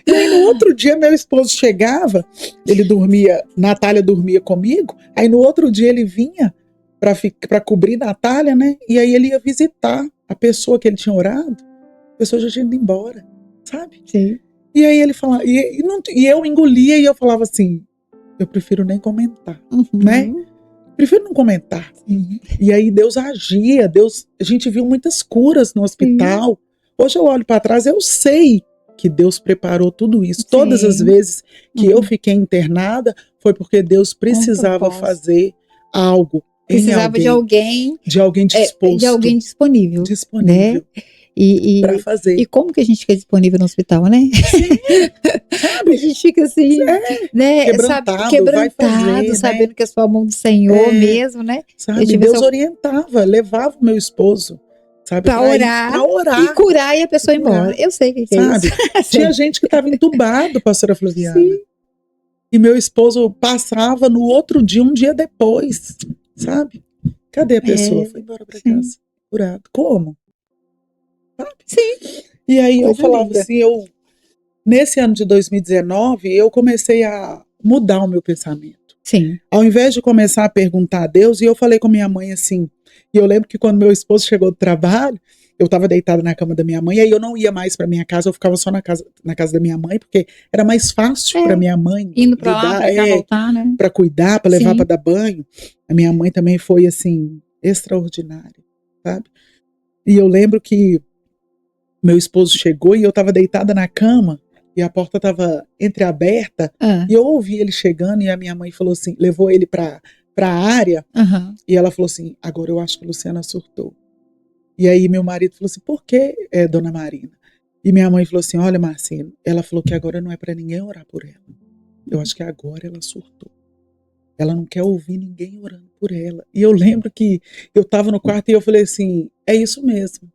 E aí no outro dia meu esposo chegava, ele dormia, Natália dormia comigo, aí no outro dia ele vinha para cobrir Natália, né? E aí ele ia visitar a pessoa que ele tinha orado, a pessoa já tinha ido embora, sabe? Sim. E aí ele falava, e eu engolia e eu falava assim: eu prefiro nem comentar, né? Prefiro não comentar. E aí Deus agia, a gente viu muitas curas no hospital. Hoje eu olho para trás, eu sei que Deus preparou tudo isso. Todas as vezes que eu fiquei internada, foi porque Deus precisava fazer algo. Precisava de alguém disposto. De alguém disponível. Né? Para fazer. E como que a gente fica disponível no hospital, né? Sabe? A gente fica assim, né? Quebrantado, sabendo né? que é só a mão do Senhor mesmo, né? Sabe? Deus orientava, levava o meu esposo, sabe? Para orar e curar e a pessoa ir embora. Eu sei o que é isso. Tinha gente que estava entubado, pastora Flaviana. Sim. E meu esposo passava no outro dia, um dia depois, sabe? Cadê a pessoa? Foi embora para casa, curado. Como? Sabe? Sim. E aí eu falava assim, nesse ano de 2019, eu comecei a mudar o meu pensamento. Sim. Ao invés de começar a perguntar a Deus, e eu falei com minha mãe assim, e eu lembro que quando meu esposo chegou do trabalho, eu estava deitada na cama da minha mãe, e aí eu não ia mais para minha casa, eu ficava só na casa da minha mãe, porque era mais fácil para minha mãe indo para lá, para cá, voltar, né? Para cuidar, para levar para dar banho. A minha mãe também foi assim extraordinária, sabe? E eu lembro que meu esposo chegou e eu estava deitada na cama e a porta estava entreaberta e eu ouvi ele chegando e a minha mãe falou assim, levou ele para a área e ela falou assim: agora eu acho que a Luciana surtou. E aí meu marido falou assim: por que, dona Marina? E minha mãe falou assim: olha, Marcelo, ela falou que agora não é para ninguém orar por ela. Eu acho que agora ela surtou. Ela não quer ouvir ninguém orando por ela. E eu lembro que eu estava no quarto e eu falei assim: é isso mesmo.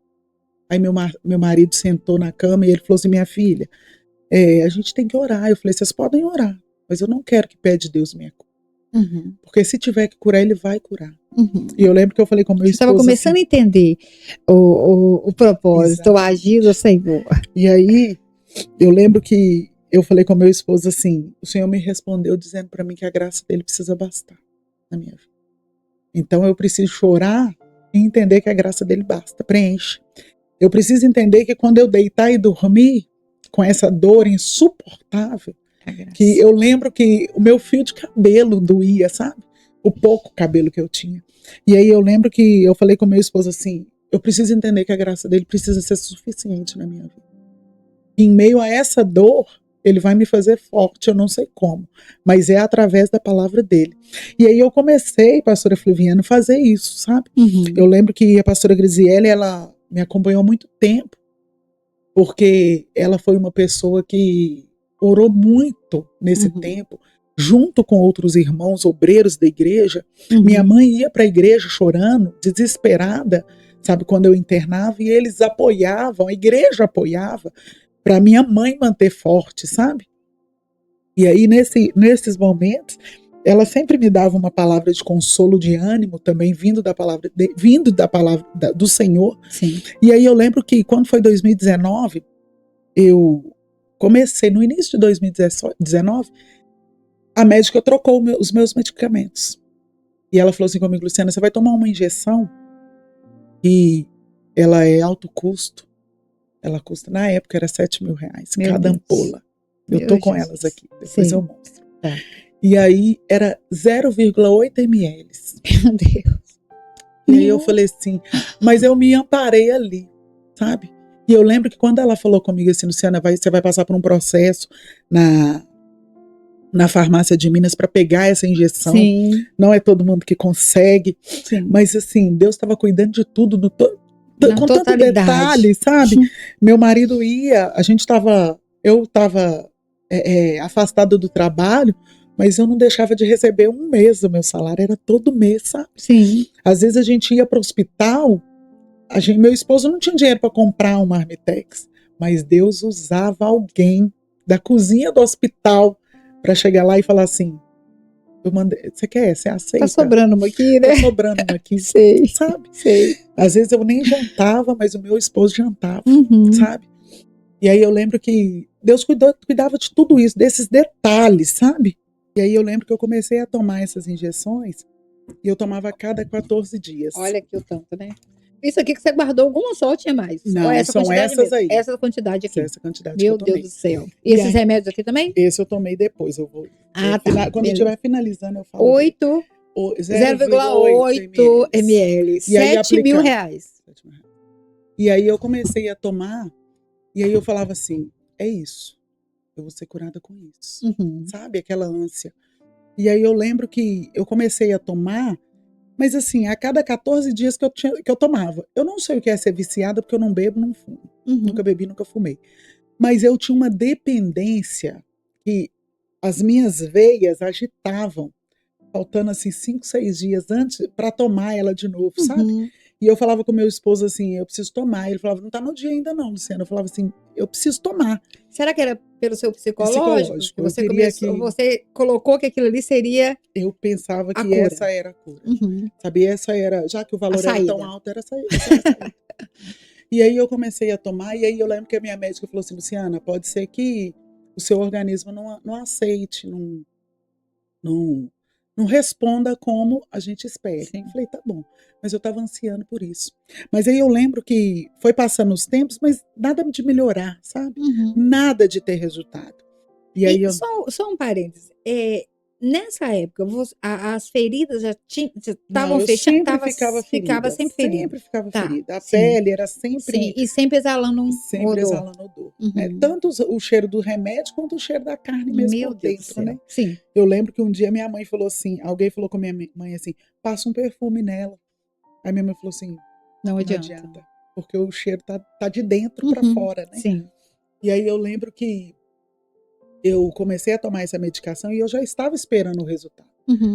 Aí meu marido sentou na cama e ele falou assim: minha filha, a gente tem que orar. Eu falei: vocês podem orar, mas eu não quero que pede Deus minha cura. Porque se tiver que curar, ele vai curar. E eu lembro que eu falei com meu esposo. Você estava começando a entender o propósito, o agir do Senhor. E aí, eu lembro que eu falei com meu esposo assim: o Senhor me respondeu dizendo para mim que a graça dele precisa bastar na minha vida. Então eu preciso chorar e entender que a graça dele basta, preenche. Eu preciso entender que quando eu deitar e dormir com essa dor insuportável, que eu lembro que o meu fio de cabelo doía, sabe? O pouco cabelo que eu tinha. E aí eu lembro que eu falei com meu esposo assim: eu preciso entender que a graça dele precisa ser suficiente na minha vida. Em meio a essa dor, ele vai me fazer forte, eu não sei como, mas é através da palavra dele. E aí eu comecei, pastora Flaviana, a fazer isso, sabe? Eu lembro que a pastora Grisiele, ela me acompanhou há muito tempo, porque ela foi uma pessoa que orou muito nesse tempo junto com outros irmãos obreiros da igreja. Minha mãe ia para a igreja chorando, desesperada, sabe, quando eu internava, e eles apoiavam, a igreja apoiava, para minha mãe manter forte, sabe? E aí, nesses momentos, ela sempre me dava uma palavra de consolo, de ânimo, também vindo da palavra do Senhor. Sim. E aí eu lembro que quando foi 2019, eu comecei, no início de 2019, a médica trocou os meus medicamentos. E ela falou assim comigo: Luciana, você vai tomar uma injeção e ela é alto custo. Ela custa, na época, era R$7.000 cada ampola. Eu tô com elas aqui, depois eu mostro. Tá. E aí era 0,8 ml. Meu Deus. E aí eu falei assim, mas eu me amparei ali, sabe? E eu lembro que quando ela falou comigo assim, Luciana, você vai passar por um processo na farmácia de Minas para pegar essa injeção. Sim. Não é todo mundo que consegue. Sim. Mas assim, Deus estava cuidando de tudo, com tanto detalhe, sabe? Meu marido ia, eu estava afastada do trabalho, mas eu não deixava de receber um mês, o meu salário era todo mês, sabe? Sim. Às vezes a gente ia para o hospital, meu esposo não tinha dinheiro para comprar um Marmitex, mas Deus usava alguém da cozinha do hospital para chegar lá e falar assim: eu mandei, você quer? Você aceita? Tá sobrando uma aqui, né? Tá sobrando uma aqui, Sei. sabe? Sei. Às vezes eu nem jantava, mas o meu esposo jantava, sabe? E aí eu lembro que Deus cuidava de tudo isso, desses detalhes, sabe? E aí eu lembro que eu comecei a tomar essas injeções e eu tomava a cada 14 dias. Olha aqui o tanto, né? Isso aqui que você guardou alguma só ou tinha mais? Não, são essas mesmo? aí. Essa quantidade aqui. Essa quantidade Meu que eu tomei. Deus do céu. E esses remédios aqui também? Esse eu tomei depois. Eu vou. Tá. Quando eu estiver finalizando, eu falo. 0,8 ml. E aí R$7.000. E aí eu comecei a tomar, e aí eu falava assim: é isso. Eu vou ser curada com isso. Sabe? Aquela ânsia. E aí eu lembro que eu comecei a tomar, mas assim, a cada 14 dias que eu tomava. Eu não sei o que é ser viciada, porque eu não bebo, não fumo. Nunca bebi, nunca fumei. Mas eu tinha uma dependência que as minhas veias agitavam, faltando assim 5, 6 dias antes para tomar ela de novo, sabe? E eu falava com meu esposo assim: eu preciso tomar. Ele falava: não tá no dia ainda não, Luciana. Eu falava assim: eu preciso tomar. Será que era pelo seu psicológico? Que você colocou que aquilo ali seria. Eu pensava que essa era a cura. Sabe, essa era, já que o valor era tão alto, era essa saída. E aí eu comecei a tomar, e aí eu lembro que a minha médica falou assim: Luciana, pode ser que o seu organismo não aceite, não responda como a gente espera. Sim. Eu falei: tá bom, mas eu estava ansiando por isso. Mas aí eu lembro que foi passando os tempos, mas nada de melhorar, sabe? Nada de ter resultado. E aí só um parênteses. Nessa época, as feridas já estavam fechadas? Ficava sempre ferida. Sempre ficava ferida. A pele era sempre... Sim, e sempre exalando um Sempre odor. exalando odor. Tanto o cheiro do remédio, quanto o cheiro da carne mesmo por dentro, né? Sim. Eu lembro que um dia minha mãe falou assim, alguém falou com minha mãe assim: passa um perfume nela. Aí minha mãe falou assim: não adianta, porque o cheiro tá de dentro para fora, né? Sim. E aí eu lembro que eu comecei a tomar essa medicação e eu já estava esperando o resultado.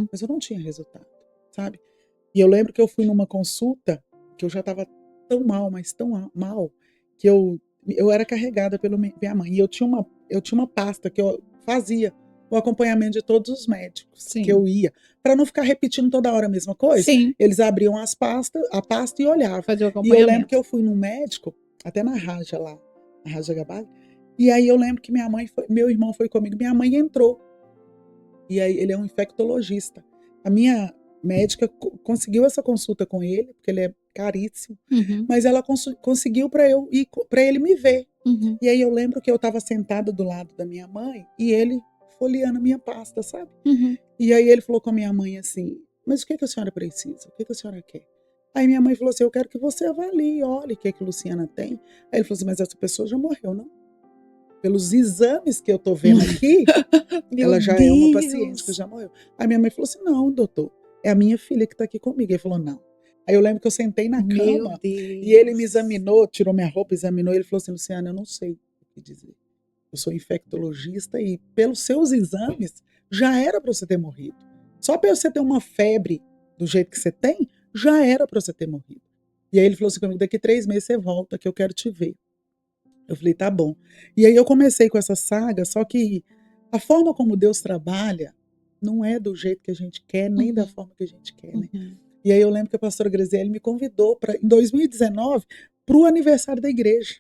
Mas eu não tinha resultado, sabe? E eu lembro que eu fui numa consulta que eu já estava tão mal, mas tão mal, que eu era carregada pela minha mãe. E eu tinha uma pasta que eu fazia o acompanhamento de todos os médicos. Sim. Que eu ia, para não ficar repetindo toda hora a mesma coisa. Sim. Eles abriam a pasta e olhavam. E eu lembro que eu fui num médico, até na Raja lá, na Raja Gabay. E aí eu lembro que meu irmão foi comigo, minha mãe entrou. E aí ele é um infectologista. A minha médica conseguiu essa consulta com ele, porque ele é caríssimo, mas ela conseguiu para ele me ver. E aí eu lembro que eu estava sentada do lado da minha mãe e ele folheando a minha pasta, sabe? E aí ele falou com a minha mãe assim: mas o que a senhora precisa? O que a senhora quer? Aí minha mãe falou assim: eu quero que você avalie, olhe o que a Luciana tem. Aí ele falou assim: mas essa pessoa já morreu, não? Pelos exames que eu tô vendo aqui, ela já é uma paciente que já morreu. Aí minha mãe falou assim: não, doutor, é a minha filha que tá aqui comigo. Ele falou: não. Aí eu lembro que eu sentei na cama e ele me examinou, tirou minha roupa, examinou, e ele falou assim: Luciana, eu não sei o que dizer. Eu sou infectologista e pelos seus exames já era para você ter morrido. Só para você ter uma febre do jeito que você tem, já era para você ter morrido. E aí ele falou assim comigo, daqui 3 meses você volta que eu quero te ver. Eu falei, tá bom. E aí eu comecei com essa saga, só que a forma como Deus trabalha não é do jeito que a gente quer, nem da forma que a gente quer, né? E aí eu lembro que a pastora Graziele me convidou em 2019 para o aniversário da igreja.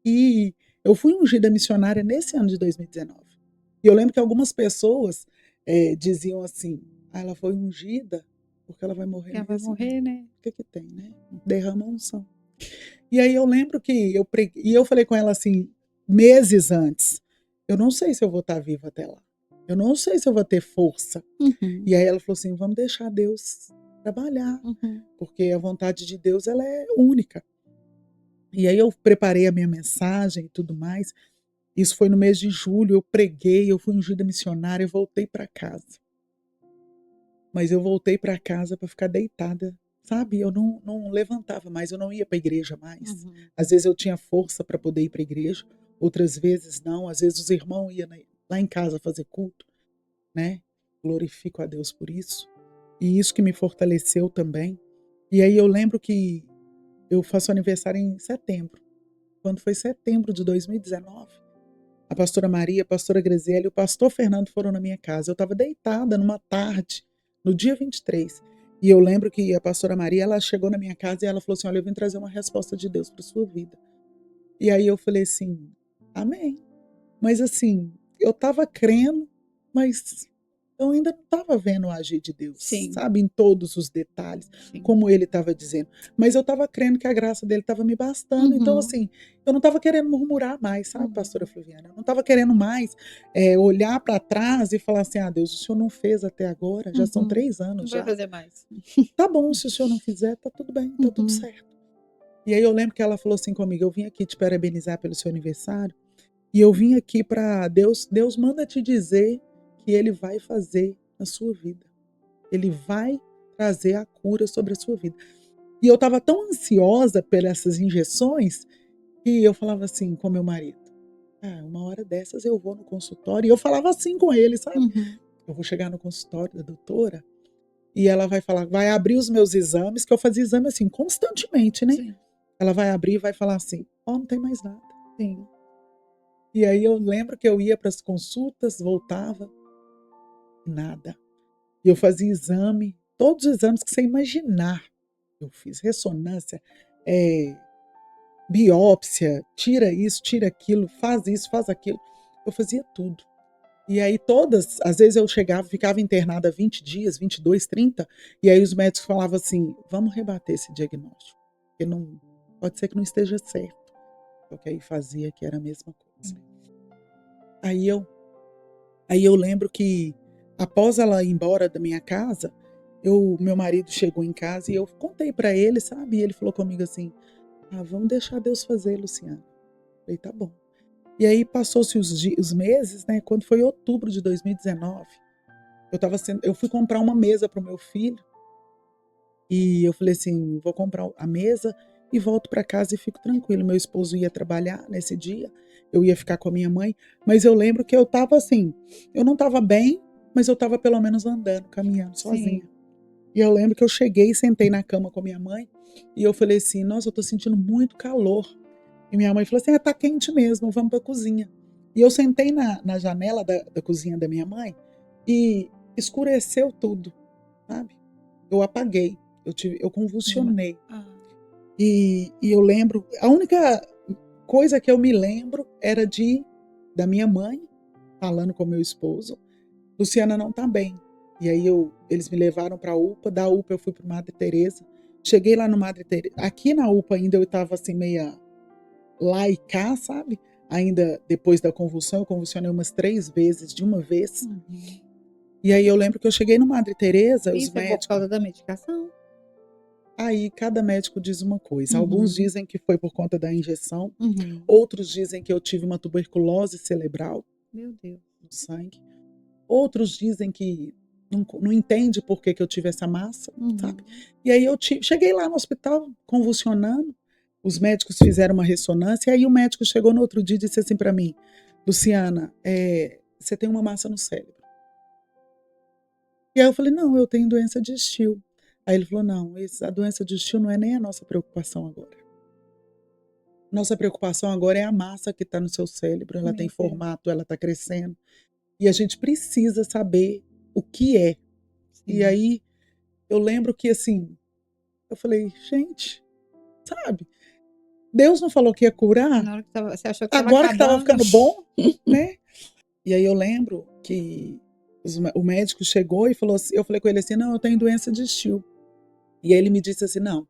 E eu fui ungida missionária nesse ano de 2019. E eu lembro que algumas pessoas diziam assim, ela foi ungida porque ela vai morrer. Ela vai morrer, né? O que tem, né? Derrama a unção. E aí eu lembro que eu preguei, e eu falei com ela assim, meses antes, eu não sei se eu vou estar viva até lá. Eu não sei se eu vou ter força. E aí ela falou assim, vamos deixar Deus trabalhar, porque a vontade de Deus ela é única. E aí eu preparei a minha mensagem e tudo mais. Isso foi no mês de julho, eu preguei, eu fui ungida missionária, eu voltei para casa. Mas eu voltei para casa para ficar deitada, sabe? Eu não levantava mais, eu não ia para a igreja mais. Às vezes eu tinha força para poder ir para a igreja, outras vezes não. Às vezes os irmãos iam lá em casa fazer culto, né? Glorifico a Deus por isso. E isso que me fortaleceu também. E aí eu lembro que eu faço aniversário em setembro. Quando foi setembro de 2019, a pastora Maria, a pastora Graziele e o pastor Fernando foram na minha casa. Eu estava deitada numa tarde, no dia 23. E eu lembro que a pastora Maria, ela chegou na minha casa e ela falou assim, olha, eu vim trazer uma resposta de Deus para sua vida. E aí eu falei assim, amém. Mas assim, eu estava crendo, mas eu ainda não estava vendo o agir de Deus, sabe? Em todos os detalhes, como ele estava dizendo. Mas eu estava crendo que a graça dele estava me bastando. Então, assim, eu não estava querendo murmurar mais, sabe, pastora Flaviana? Eu não estava querendo mais olhar para trás e falar assim, Deus, o senhor não fez até agora, já são 3 anos já. Não vai fazer mais. Tá bom, se o senhor não fizer, tá tudo bem, tá tudo certo. E aí eu lembro que ela falou assim comigo, eu vim aqui te parabenizar pelo seu aniversário, e eu vim aqui para Deus manda te dizer que ele vai fazer na sua vida. Ele vai trazer a cura sobre a sua vida. E eu estava tão ansiosa por essas injeções que eu falava assim com meu marido. Uma hora dessas eu vou no consultório. E eu falava assim com ele, sabe? Eu vou chegar no consultório da doutora e ela vai falar, vai abrir os meus exames, que eu fazia exame assim constantemente, né? Sim. Ela vai abrir e vai falar assim, não tem mais nada. Sim. E aí eu lembro que eu ia para as consultas, voltava, nada. E eu fazia exame, todos os exames que você imaginar. Eu fiz ressonância, biópsia, tira isso, tira aquilo, faz isso, faz aquilo. Eu fazia tudo. E aí às vezes eu chegava, ficava internada 20 dias, 22, 30, e aí os médicos falavam assim, vamos rebater esse diagnóstico, porque não, pode ser que não esteja certo. O que aí fazia que era a mesma coisa. Aí eu lembro que após ela ir embora da minha casa, meu marido chegou em casa e eu contei para ele, sabe? E ele falou comigo assim, vamos deixar Deus fazer, Luciana. Eu falei, tá bom. E aí passou-se os meses, né? Quando foi outubro de 2019, eu fui comprar uma mesa para o meu filho e eu falei assim, vou comprar a mesa e volto para casa e fico tranquilo. Meu esposo ia trabalhar nesse dia, eu ia ficar com a minha mãe, mas eu lembro que eu estava assim, eu não estava bem, mas eu estava pelo menos andando, caminhando sozinha. Sim. E eu lembro que eu cheguei e sentei na cama com a minha mãe e eu falei assim, nossa, eu tô sentindo muito calor. E minha mãe falou assim, tá quente mesmo, vamos pra cozinha. E eu sentei na janela da cozinha da minha mãe e escureceu tudo, sabe? Eu apaguei, eu convulsionei. E eu lembro, a única coisa que eu me lembro era da minha mãe falando com meu esposo, Luciana não tá bem. E aí eles me levaram para a UPA, da UPA eu fui para Madre Teresa. Cheguei lá no Madre Teresa, aqui na UPA ainda eu estava assim meia lá e cá, sabe? Ainda depois da convulsão, eu convulsionei umas 3 vezes, de uma vez. E aí eu lembro que eu cheguei no Madre Teresa, os médicos... por causa da medicação? Aí cada médico diz uma coisa. Alguns dizem que foi por conta da injeção, outros dizem que eu tive uma tuberculose cerebral. Meu Deus. No sangue. Outros dizem que não entende por que eu tive essa massa, sabe? E aí eu cheguei lá no hospital convulsionando, os médicos fizeram uma ressonância, e aí o médico chegou no outro dia e disse assim para mim, Luciana, você tem uma massa no cérebro. E aí eu falei, não, eu tenho doença de Still. Aí ele falou, não, a doença de Still não é nem a nossa preocupação agora. Nossa preocupação agora é a massa que está no seu cérebro, ela tem formato, ela está crescendo. E a gente precisa saber o que é. Sim. E aí eu lembro que assim, eu falei, gente, sabe? Deus não falou que ia curar? Na hora que você achou que agora que estava ficando bom, né? E aí eu lembro que o médico chegou e falou assim, eu falei com ele assim, não, eu tenho doença de Still. E aí ele me disse assim, não,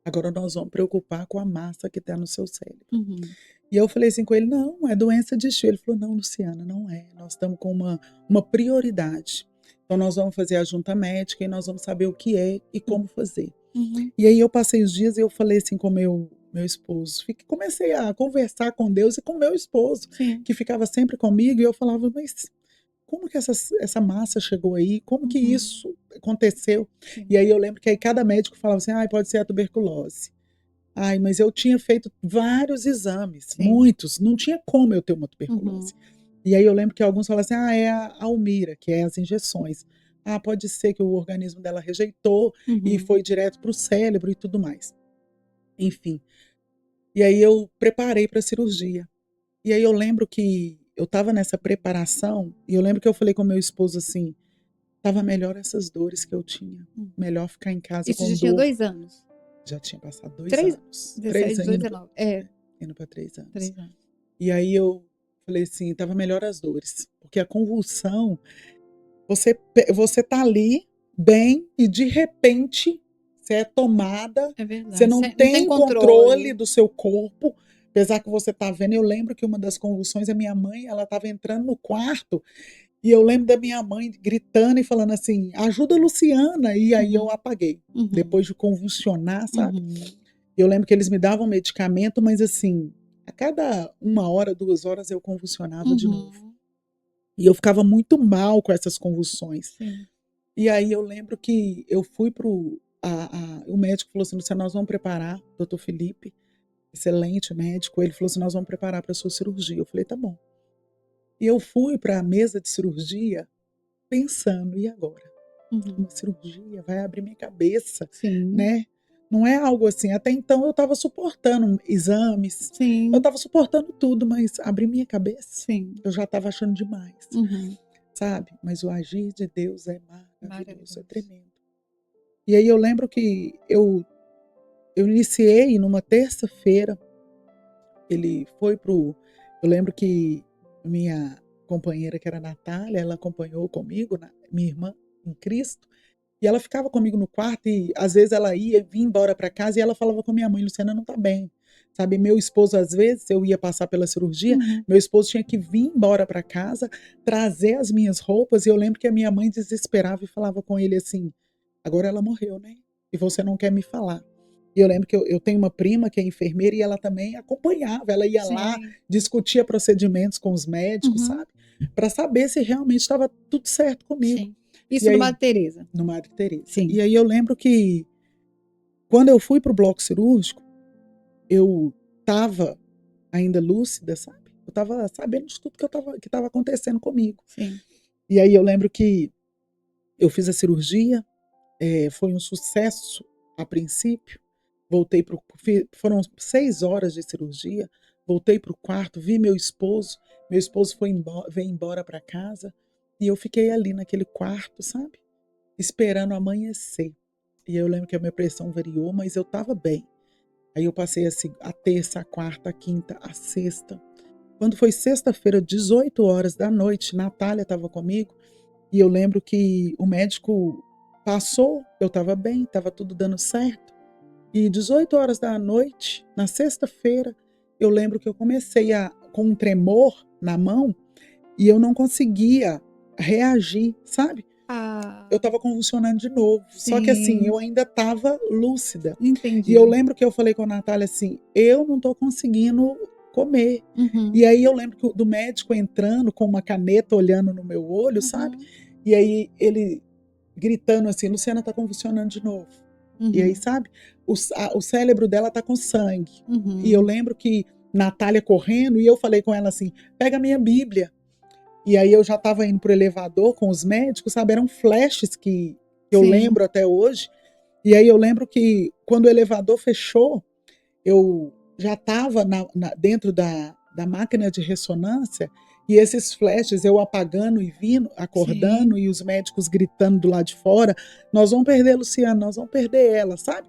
agora nós vamos preocupar com a massa que está no seu cérebro. Uhum. E eu falei assim com ele, não, é doença de Still. Ele falou, não, Luciana, não é. Nós estamos com uma prioridade. Então nós vamos fazer a junta médica e nós vamos saber o que é e como fazer. Uhum. E aí eu passei os dias e eu falei assim com meu esposo. Comecei a conversar com Deus e com meu esposo, sim, que ficava sempre comigo. E eu falava, mas como que essa massa chegou aí? Como que isso aconteceu? Sim. E aí eu lembro que aí cada médico falava assim, pode ser a tuberculose. Mas eu tinha feito vários exames, sim, muitos, não tinha como eu ter uma tuberculose. E aí eu lembro que alguns falavam assim, é a Almira, que é as injeções. Pode ser que o organismo dela rejeitou e foi direto para o cérebro e tudo mais. Enfim. E aí eu preparei para a cirurgia. E aí eu lembro que eu estava nessa preparação e eu lembro que eu falei com meu esposo assim, estava melhor essas dores que eu tinha, melhor ficar em casa. Isso com já tinha 2 anos? Já tinha passado 2 anos. 3 anos. 19. Indo para 3 anos. 3 anos. E aí eu falei assim, estava melhor as dores. Porque a convulsão, você tá ali bem e de repente você é tomada. É verdade. Você não tem controle do seu corpo. Apesar que você tá vendo, eu lembro que uma das convulsões, a minha mãe, ela estava entrando no quarto. E eu lembro da minha mãe gritando e falando assim, ajuda a Luciana. E aí eu apaguei. Depois de convulsionar, sabe? Eu lembro que eles me davam medicamento, mas assim, a cada 1 hora, 2 horas eu convulsionava de novo. E eu ficava muito mal com essas convulsões. Sim. E aí eu lembro que eu fui o médico falou assim, Luciana, nós vamos preparar, doutor Felipe, excelente médico, ele falou assim, nós vamos preparar para a sua cirurgia. Eu falei, tá bom. E eu fui para a mesa de cirurgia pensando, e agora? Uma cirurgia vai abrir minha cabeça, sim, né? Não é algo assim, até então eu estava suportando exames, sim, eu estava suportando tudo, mas abrir minha cabeça, sim, eu já estava achando demais, sabe? Mas o agir de Deus é maravilhoso, é tremendo. E aí eu lembro que eu iniciei numa terça-feira, ele foi eu lembro que minha companheira, que era a Natália, ela acompanhou comigo, minha irmã em Cristo, e ela ficava comigo no quarto e às vezes ela ia vir embora para casa e ela falava com minha mãe, Luciana não tá bem, sabe? Meu esposo, às vezes, eu ia passar pela cirurgia, meu esposo tinha que vir embora para casa, trazer as minhas roupas, e eu lembro que a minha mãe desesperava e falava com ele assim, agora ela morreu, né? E você não quer me falar. E eu lembro que eu tenho uma prima que é enfermeira e ela também acompanhava, ela ia, sim, lá, discutia procedimentos com os médicos, sabe? Para saber se realmente estava tudo certo comigo. Sim. Isso no Madre Teresa? No Madre Teresa. Sim. E aí eu lembro que quando eu fui para o bloco cirúrgico, eu estava ainda lúcida, sabe? Eu estava sabendo de tudo que estava acontecendo comigo. Sim. E aí eu lembro que eu fiz a cirurgia, foi um sucesso a princípio. Foram 6 horas de cirurgia, voltei para o quarto, vi meu esposo veio embora para casa, e eu fiquei ali naquele quarto, sabe? Esperando amanhecer. E eu lembro que a minha pressão variou, mas eu estava bem. Aí eu passei assim, a terça, a quarta, a quinta, a sexta. Quando foi sexta-feira, 18 horas da noite, Natália estava comigo, e eu lembro que o médico passou, eu estava bem, estava tudo dando certo. E 18 horas da noite, na sexta-feira, eu lembro que eu comecei com um tremor na mão e eu não conseguia reagir, sabe? Eu estava convulsionando de novo. Sim. Só que assim, eu ainda estava lúcida. Entendi. E eu lembro que eu falei com a Natália assim, eu não estou conseguindo comer. E aí eu lembro do médico entrando com uma caneta, olhando no meu olho, sabe? E aí ele gritando assim, Luciana está convulsionando de novo. E aí, sabe, o cérebro dela tá com sangue. E eu lembro que Natália correndo, e eu falei com ela assim, pega a minha Bíblia. E aí eu já estava indo pro elevador com os médicos, sabe? Eram flashes que eu Sim. lembro até hoje. E aí eu lembro que quando o elevador fechou, eu já estava dentro da máquina de ressonância, e esses flashes eu apagando e vindo, acordando, Sim. e os médicos gritando do lado de fora: nós vamos perder a Luciana, nós vamos perder ela, sabe?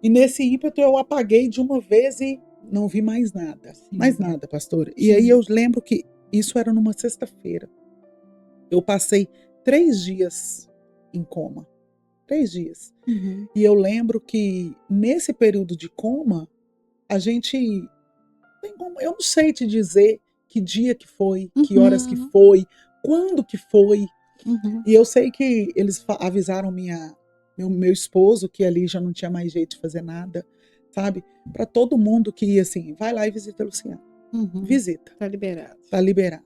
E nesse ímpeto eu apaguei de uma vez e não vi mais nada. Sim. Mais nada, pastora. E Sim. aí eu lembro que isso era numa sexta-feira. Eu passei 3 dias em coma. 3 dias. Uhum. E eu lembro que nesse período de coma, a gente eu não sei te dizer que dia que foi, que horas que foi, quando que foi. Uhum. E eu sei que eles avisaram meu esposo que ali já não tinha mais jeito de fazer nada, sabe? Para todo mundo que ia assim, vai lá e visita a Luciana. Uhum. Visita. Tá liberado. Tá liberado.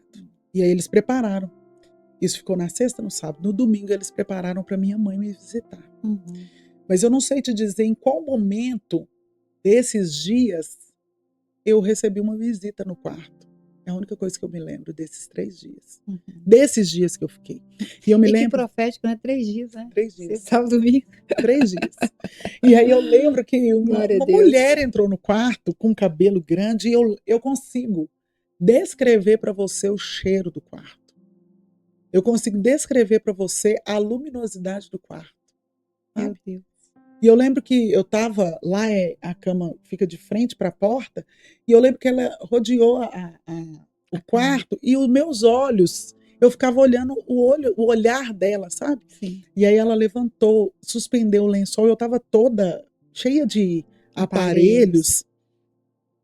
E aí eles prepararam. Isso ficou na sexta, no sábado. No domingo eles prepararam para minha mãe me visitar. Uhum. Mas eu não sei te dizer em qual momento desses dias eu recebi uma visita no quarto. É a única coisa que eu me lembro desses 3 dias. Uhum. Desses dias que eu fiquei. E eu me lembro. Que profético, né? 3 dias, né? 3 dias. Sexta, sábado, domingo. 3 dias. E aí eu lembro que uma mulher entrou no quarto com cabelo grande, e eu consigo descrever para você o cheiro do quarto. Eu consigo descrever para você a luminosidade do quarto. Meu Deus. E eu lembro que eu estava lá, a cama fica de frente para a porta, e eu lembro que ela rodeou o quarto, e os meus olhos, eu ficava olhando o olhar dela, sabe? Sim. E aí ela levantou, suspendeu o lençol, eu estava toda cheia de aparelhos.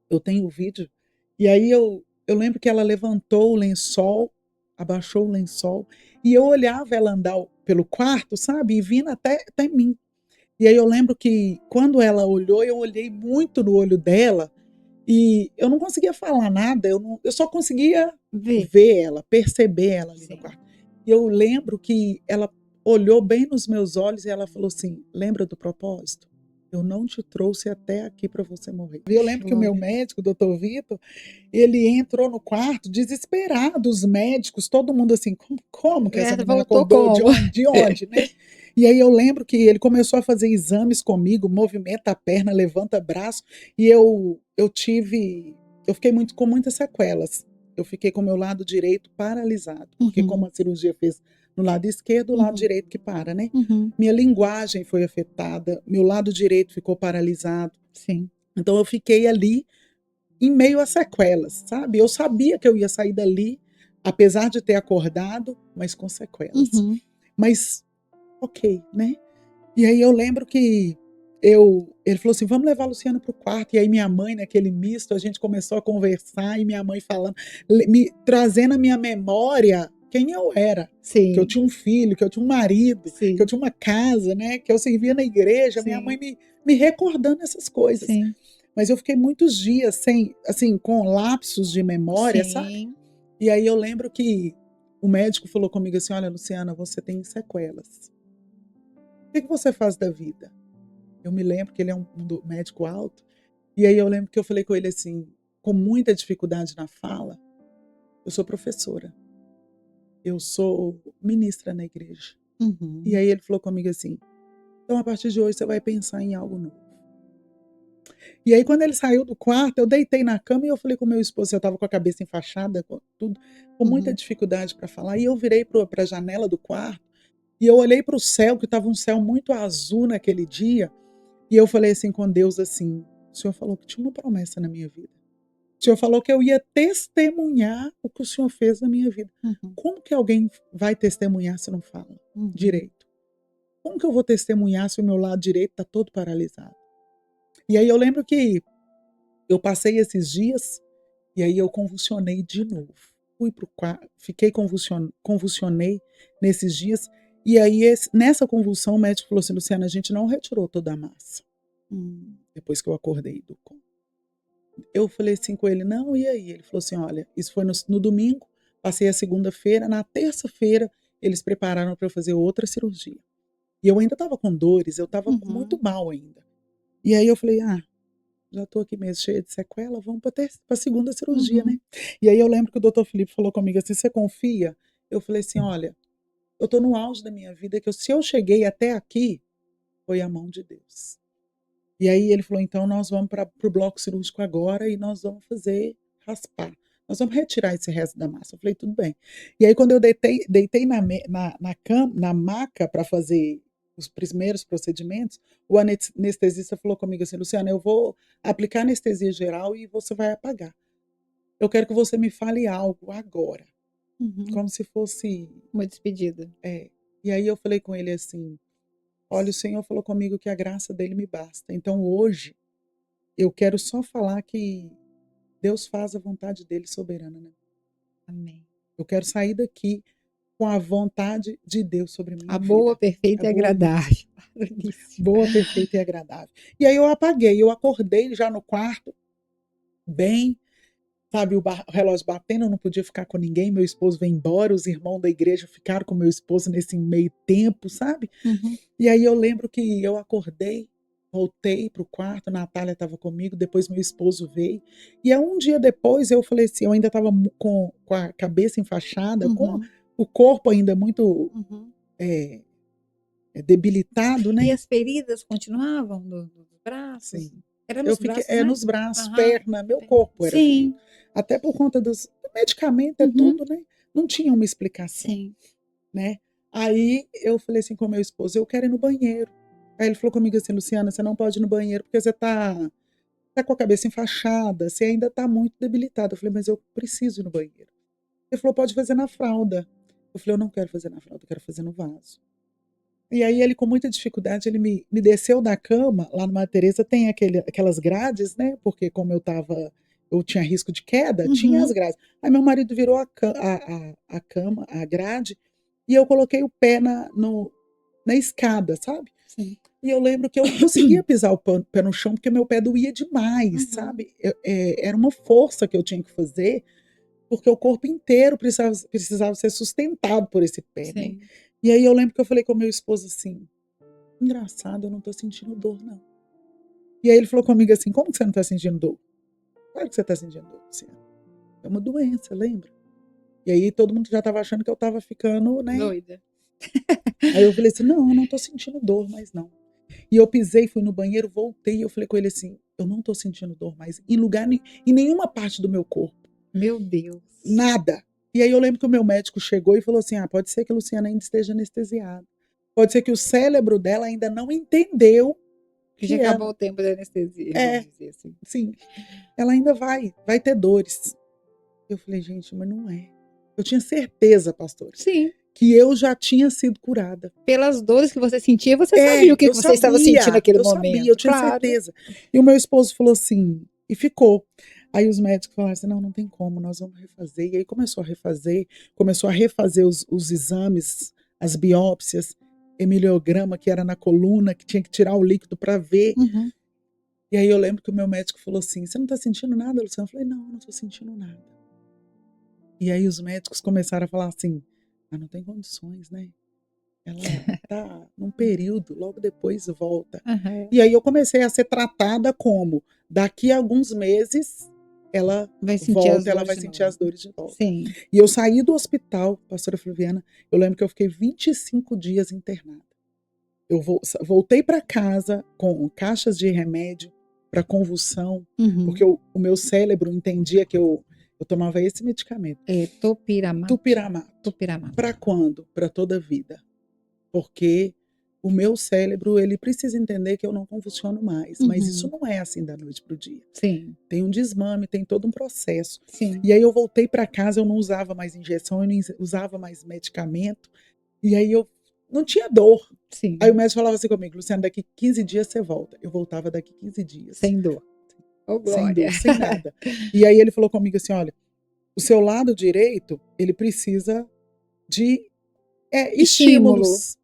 Eu tenho o vídeo. E aí eu lembro que ela levantou o lençol, abaixou o lençol, e eu olhava ela andar pelo quarto, sabe? E vindo até mim. E aí eu lembro que quando ela olhou, eu olhei muito no olho dela, e eu não conseguia falar nada, eu só conseguia ver ela, perceber ela ali no quarto. E eu lembro que ela olhou bem nos meus olhos e ela falou assim: lembra do propósito? Eu não te trouxe até aqui para você morrer. E eu lembro que o meu médico, o doutor Vitor, ele entrou no quarto desesperado, os médicos, todo mundo assim, como que essa menina acordou? De onde, né? E aí eu lembro que ele começou a fazer exames comigo, movimenta a perna, levanta braço, e eu fiquei com muitas sequelas. Eu fiquei com o meu lado direito paralisado, porque como a cirurgia fez no lado esquerdo, o lado direito que para, né? Minha linguagem foi afetada, meu lado direito ficou paralisado. Sim. Então eu fiquei ali em meio a sequelas, sabe? Eu sabia que eu ia sair dali, apesar de ter acordado, mas com sequelas. Mas ok, né? E aí eu lembro que ele falou assim, vamos levar a Luciana pro quarto. E aí minha mãe, naquele misto, a gente começou a conversar, e minha mãe falando, trazendo à minha memória quem eu era. Sim. Que eu tinha um filho, que eu tinha um marido, Sim. que eu tinha uma casa, né? Que eu servia na igreja. Sim. Minha mãe me recordando essas coisas. Sim. Mas eu fiquei muitos dias com lapsos de memória, Sim. sabe? E aí eu lembro que o médico falou comigo assim, olha, Luciana, você tem sequelas. O que você faz da vida? Eu me lembro que ele é um médico alto. E aí eu lembro que eu falei com ele assim, com muita dificuldade na fala, eu sou professora. Eu sou ministra na igreja. E aí ele falou comigo assim, então a partir de hoje você vai pensar em algo novo. E aí quando ele saiu do quarto, eu deitei na cama e eu falei com meu esposo, eu estava com a cabeça enfaixada, com muita dificuldade para falar, e eu virei para a janela do quarto, e eu olhei para o céu, que estava um céu muito azul naquele dia, e eu falei assim com Deus assim, o Senhor falou que tinha uma promessa na minha vida. O Senhor falou que eu ia testemunhar o que o Senhor fez na minha vida. Como que alguém vai testemunhar se não fala direito? Como que eu vou testemunhar se o meu lado direito está todo paralisado? E aí eu lembro que eu passei esses dias e aí eu convulsionei de novo. Fui pro quarto, fiquei convulsionei nesses dias. E aí nessa convulsão o médico falou assim, Luciana, a gente não retirou toda a massa. Depois que eu acordei do coma. Eu falei assim com ele, não, e aí? Ele falou assim, olha, isso foi no domingo, passei a segunda-feira, na terça-feira eles prepararam para eu fazer outra cirurgia. E eu ainda estava com dores, eu estava muito mal ainda. E aí eu falei, já tô aqui mesmo cheia de sequela, vamos para a segunda cirurgia, né? E aí eu lembro que o doutor Felipe falou comigo assim, você confia? Eu falei assim, olha, eu tô no auge da minha vida, que se eu cheguei até aqui, foi a mão de Deus. E aí ele falou, então nós vamos para o bloco cirúrgico agora e nós vamos fazer raspar. Nós vamos retirar esse resto da massa. Eu falei, tudo bem. E aí quando eu deitei na maca para fazer os primeiros procedimentos, o anestesista falou comigo assim, Luciana, eu vou aplicar anestesia geral e você vai apagar. Eu quero que você me fale algo agora. Como se fosse... uma despedida. E aí eu falei com ele assim, olha, o Senhor falou comigo que a graça dele me basta. Então hoje eu quero só falar que Deus faz a vontade dele soberana, né? Amém. Eu quero sair daqui com a vontade de Deus sobre a minha vida. A boa, perfeita e agradável. Boa, perfeita e agradável. E aí eu apaguei, eu acordei já no quarto, bem, sabe, o relógio batendo, eu não podia ficar com ninguém, meu esposo veio embora, os irmãos da igreja ficaram com meu esposo nesse meio tempo, sabe? E aí eu lembro que eu acordei, voltei pro quarto, a Natália estava comigo, depois meu esposo veio. E aí um dia depois eu falei assim, eu ainda estava com a cabeça enfaixada, com o corpo ainda muito debilitado, né? E as feridas continuavam nos braços? Sim. Era nos braços, né? Nos braços, perna, meu corpo era ferido. Até por conta do medicamento, tudo, né? Não tinha uma explicação. Né? Aí eu falei assim com meu esposo, eu quero ir no banheiro. Aí ele falou comigo assim, Luciana, você não pode ir no banheiro porque você tá com a cabeça enfaixada, você ainda tá muito debilitada. Eu falei, mas eu preciso ir no banheiro. Ele falou, pode fazer na fralda. Eu falei, eu não quero fazer na fralda, eu quero fazer no vaso. E aí ele, com muita dificuldade, ele me desceu da cama, lá no Madre Teresa tem aquelas grades, né? Porque como eu tinha risco de queda, tinha as grades. Aí meu marido virou a cama, a grade, e eu coloquei o pé na escada, sabe? Sim. E eu lembro que eu não conseguia pisar o pé no chão, porque meu pé doía demais, sabe? Era uma força que eu tinha que fazer, porque o corpo inteiro precisava ser sustentado por esse pé, né? E aí eu lembro que eu falei com o meu esposo assim, engraçado, eu não tô sentindo dor, não. E aí ele falou comigo assim, como que você não tá sentindo dor? Claro que você tá sentindo dor, Luciana. É uma doença, lembra? E aí todo mundo já tava achando que eu tava ficando, né? Doida. Aí eu falei assim, não, eu não tô sentindo dor mais não. E eu pisei, fui no banheiro, voltei e eu falei com ele assim, eu não tô sentindo dor mais em nenhuma parte do meu corpo. Meu Deus. Nada. E aí eu lembro que o meu médico chegou e falou assim, pode ser que a Luciana ainda esteja anestesiada. Pode ser que o cérebro dela ainda não entendeu que já acabou o tempo da anestesia, vamos dizer assim. Sim. Ela ainda vai ter dores. Eu falei, gente, mas não é. Eu tinha certeza, pastor. Sim. Que eu já tinha sido curada. Pelas dores que você sentia, você sabia o que você estava sentindo naquele momento. Eu sabia, eu tinha certeza. E o meu esposo falou assim, e ficou. Aí os médicos falaram assim, não tem como, nós vamos refazer. E aí começou a refazer os exames, as biópsias, hemiliograma, que era na coluna, que tinha que tirar o líquido para ver. E aí eu lembro que o meu médico falou assim, você não está sentindo nada, Luciana? Eu falei, não estou sentindo nada. E aí os médicos começaram a falar assim, não tem condições, né? Ela tá num período, logo depois volta. E aí eu comecei a ser tratada como, daqui a alguns meses, ela vai sentir as dores de volta. Sim. E eu saí do hospital, pastora Fluviana, eu lembro que eu fiquei 25 dias internada. Eu voltei para casa com caixas de remédio para convulsão, porque o meu cérebro entendia que eu tomava esse medicamento. Topiramato. Para quando? Para toda a vida. Porque o meu cérebro, ele precisa entender que eu não convulsiono mais. Mas isso não é assim da noite pro dia. Sim. Tem um desmame, tem todo um processo. Sim. E aí eu voltei para casa, eu não usava mais injeção, eu não usava mais medicamento. E aí eu não tinha dor. Sim. Aí o médico falava assim comigo, Luciana, daqui 15 dias você volta. Eu voltava daqui 15 dias. Sem dor. Sem dor, sem nada. E aí ele falou comigo assim, olha, o seu lado direito, ele precisa de estímulos.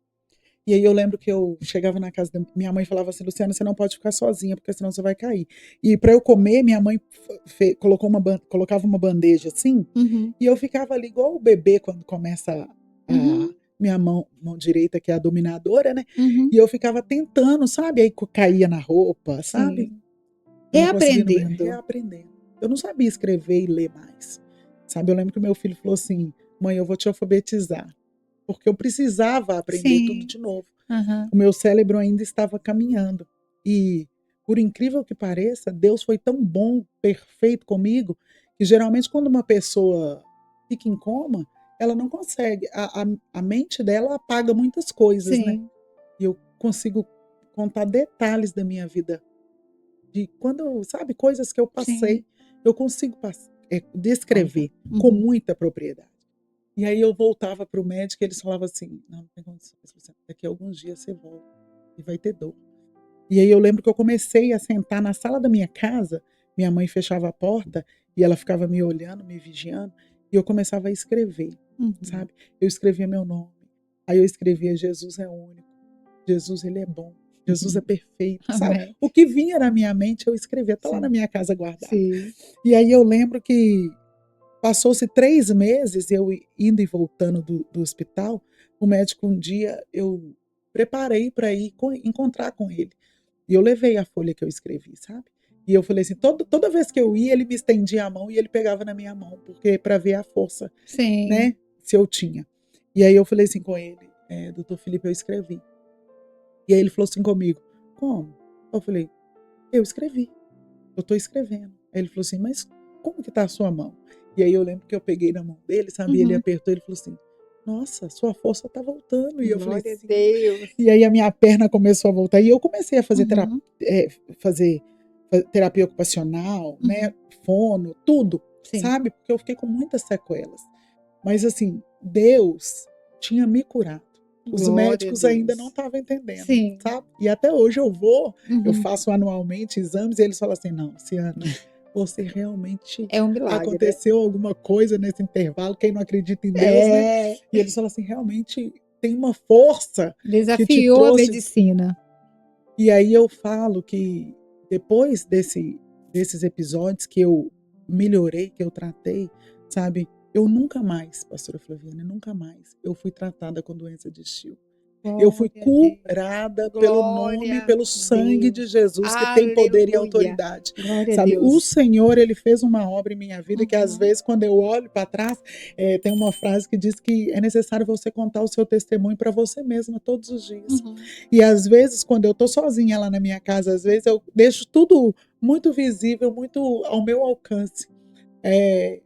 E aí eu lembro que eu chegava na casa da minha mãe e falava assim, Luciana, você não pode ficar sozinha, porque senão você vai cair. E para eu comer, minha mãe colocava uma bandeja assim, e eu ficava ali igual o bebê quando começa minha mão direita, que é a dominadora, né? E eu ficava tentando, sabe? Aí caía na roupa, sabe? Sim. Reaprendendo. Reaprendendo. Eu não sabia escrever e ler mais. Sabe, eu lembro que meu filho falou assim: mãe, eu vou te alfabetizar. Porque eu precisava aprender tudo de novo. O meu cérebro ainda estava caminhando. E, por incrível que pareça, Deus foi tão bom, perfeito comigo, que geralmente quando uma pessoa fica em coma, ela não consegue. A mente dela apaga muitas coisas, né? E eu consigo contar detalhes da minha vida. De quando, sabe, coisas que eu passei, eu consigo descrever com muita propriedade. E aí eu voltava para o médico e eles falavam assim: não tem condições, daqui a alguns dias você volta e vai ter dor. E aí eu lembro que eu comecei a sentar na sala da minha casa, minha mãe fechava a porta e ela ficava me olhando, me vigiando, e eu começava a escrever, sabe? Eu escrevia meu nome, aí eu escrevia: Jesus é único, Jesus ele é bom, Jesus é perfeito, sabe? O que vinha na minha mente eu escrevia, tá lá na minha casa guardado. E aí eu lembro que passou-se 3 meses, eu indo e voltando do hospital, o médico um dia, eu preparei para ir encontrar com ele. E eu levei a folha que eu escrevi, sabe? E eu falei assim, toda vez que eu ia, ele me estendia a mão e ele pegava na minha mão, porque para ver a força, né, se eu tinha. E aí eu falei assim com ele: doutor Felipe, eu escrevi. E aí ele falou assim comigo: como? Eu falei: eu escrevi, eu tô escrevendo. Aí ele falou assim: mas como que tá a sua mão? E aí eu lembro que eu peguei na mão dele, sabe? Ele apertou, ele falou assim: nossa, sua força tá voltando. E eu falei assim, Deus. E aí a minha perna começou a voltar. E eu comecei a fazer terapia ocupacional, né? Fono, tudo, sabe? Porque eu fiquei com muitas sequelas. Mas assim, Deus tinha me curado. Os médicos ainda não estavam entendendo, sabe? E até hoje eu vou, eu faço anualmente exames e eles falam assim: não, Ciana, você realmente é um milagre. Aconteceu alguma coisa nesse intervalo, quem não acredita em Deus, né? E eles falam assim: realmente tem uma força. Desafiou que te trouxe... a medicina. E aí eu falo que depois desses episódios que eu melhorei, que eu tratei, sabe? Eu nunca mais, pastora Flaviana, nunca mais eu fui tratada com doença de Still. Eu fui curada pelo nome e pelo sangue de Jesus, que tem poder e autoridade. Sabe? O Senhor, ele fez uma obra em minha vida que às vezes quando eu olho para trás, tem uma frase que diz que é necessário você contar o seu testemunho para você mesma todos os dias. E às vezes quando eu tô sozinha lá na minha casa, às vezes eu deixo tudo muito visível, muito ao meu alcance.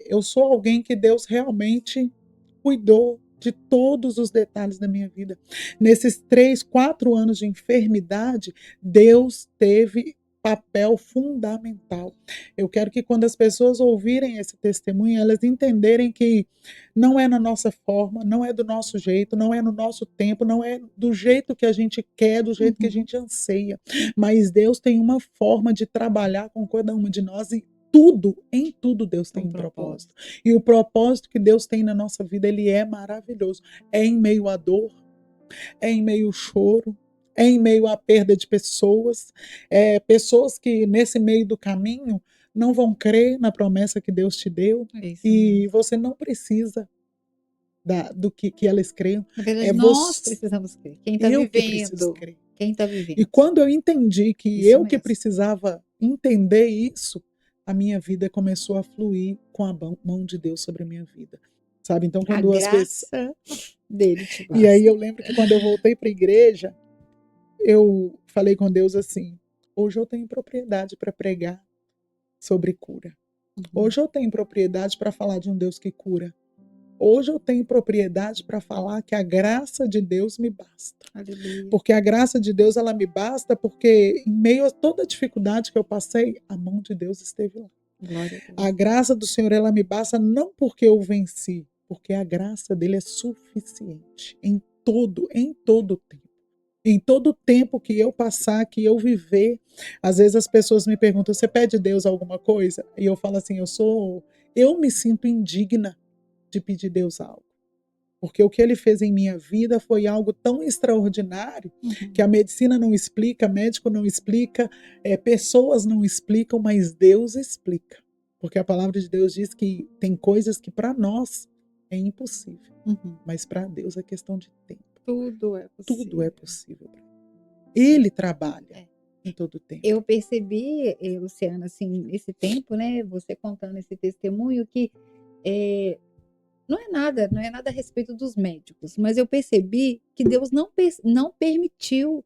Eu sou alguém que Deus realmente cuidou de todos os detalhes da minha vida. Nesses 3, 4 anos de enfermidade, Deus teve papel fundamental. Eu quero que quando as pessoas ouvirem esse testemunho, elas entenderem que não é na nossa forma, não é do nosso jeito, não é no nosso tempo, não é do jeito que a gente quer, do jeito que a gente anseia. Mas Deus tem uma forma de trabalhar com cada uma de nós e em tudo Deus tem um propósito. E o propósito que Deus tem na nossa vida, ele é maravilhoso. É em meio à dor, é em meio ao choro, é em meio à perda de pessoas, pessoas que nesse meio do caminho não vão crer na promessa que Deus te deu. E você não precisa do que elas creiam. Na verdade, nós precisamos crer. Quem está vivendo. Que preciso crer. Quem está vivendo. E quando eu entendi que que precisava entender isso, a minha vida começou a fluir com a mão de Deus sobre a minha vida. Sabe? Então, quando a graça dele te basta. E aí eu lembro que quando eu voltei para a igreja, eu falei com Deus assim: hoje eu tenho propriedade para pregar sobre cura. Hoje eu tenho propriedade para falar de um Deus que cura. Hoje eu tenho propriedade para falar que a graça de Deus me basta. Aleluia. Porque a graça de Deus, ela me basta porque em meio a toda a dificuldade que eu passei, a mão de Deus esteve lá. Glória a Deus. A graça do Senhor, ela me basta não porque eu venci, porque a graça dele é suficiente em todo tempo. Em todo tempo que eu passar, que eu viver, às vezes as pessoas me perguntam: você pede a Deus alguma coisa? E eu falo assim: eu me sinto indigna de pedir a Deus algo. Porque o que ele fez em minha vida foi algo tão extraordinário que a medicina não explica, médico não explica, pessoas não explicam, mas Deus explica. Porque a palavra de Deus diz que tem coisas que para nós é impossível, mas para Deus é questão de tempo. Tudo é possível. Tudo é possível. Ele trabalha em todo tempo. Eu percebi, Luciana, assim, nesse tempo, né, você contando esse testemunho, que não é nada a respeito dos médicos, mas eu percebi que Deus não permitiu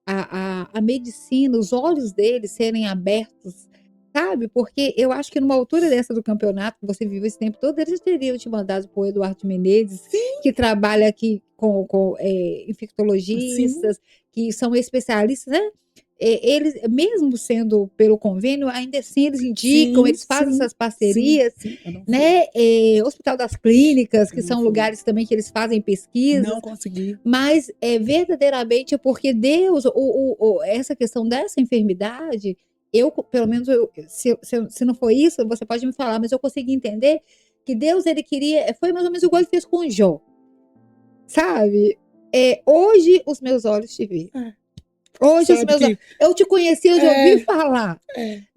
a medicina, os olhos deles serem abertos, sabe? Porque eu acho que numa altura dessa do campeonato, que você viveu esse tempo todo, eles teriam te mandado para o Eduardo Menezes, sim, que trabalha aqui com infectologistas, sim, que são especialistas, né? Eles, mesmo sendo pelo convênio, ainda assim eles indicam, sim, eles fazem, sim, essas parcerias, sim, né? Hospital das Clínicas, que são lugares também que eles fazem pesquisas. Não consegui. Mas verdadeiramente é porque Deus, essa questão dessa enfermidade, pelo menos, se não foi isso, você pode me falar, mas eu consegui entender que Deus, ele queria, foi mais ou menos igual ele fez com Jó, sabe? Hoje os meus olhos te veem. Hoje os meus olhos, eu te conhecia de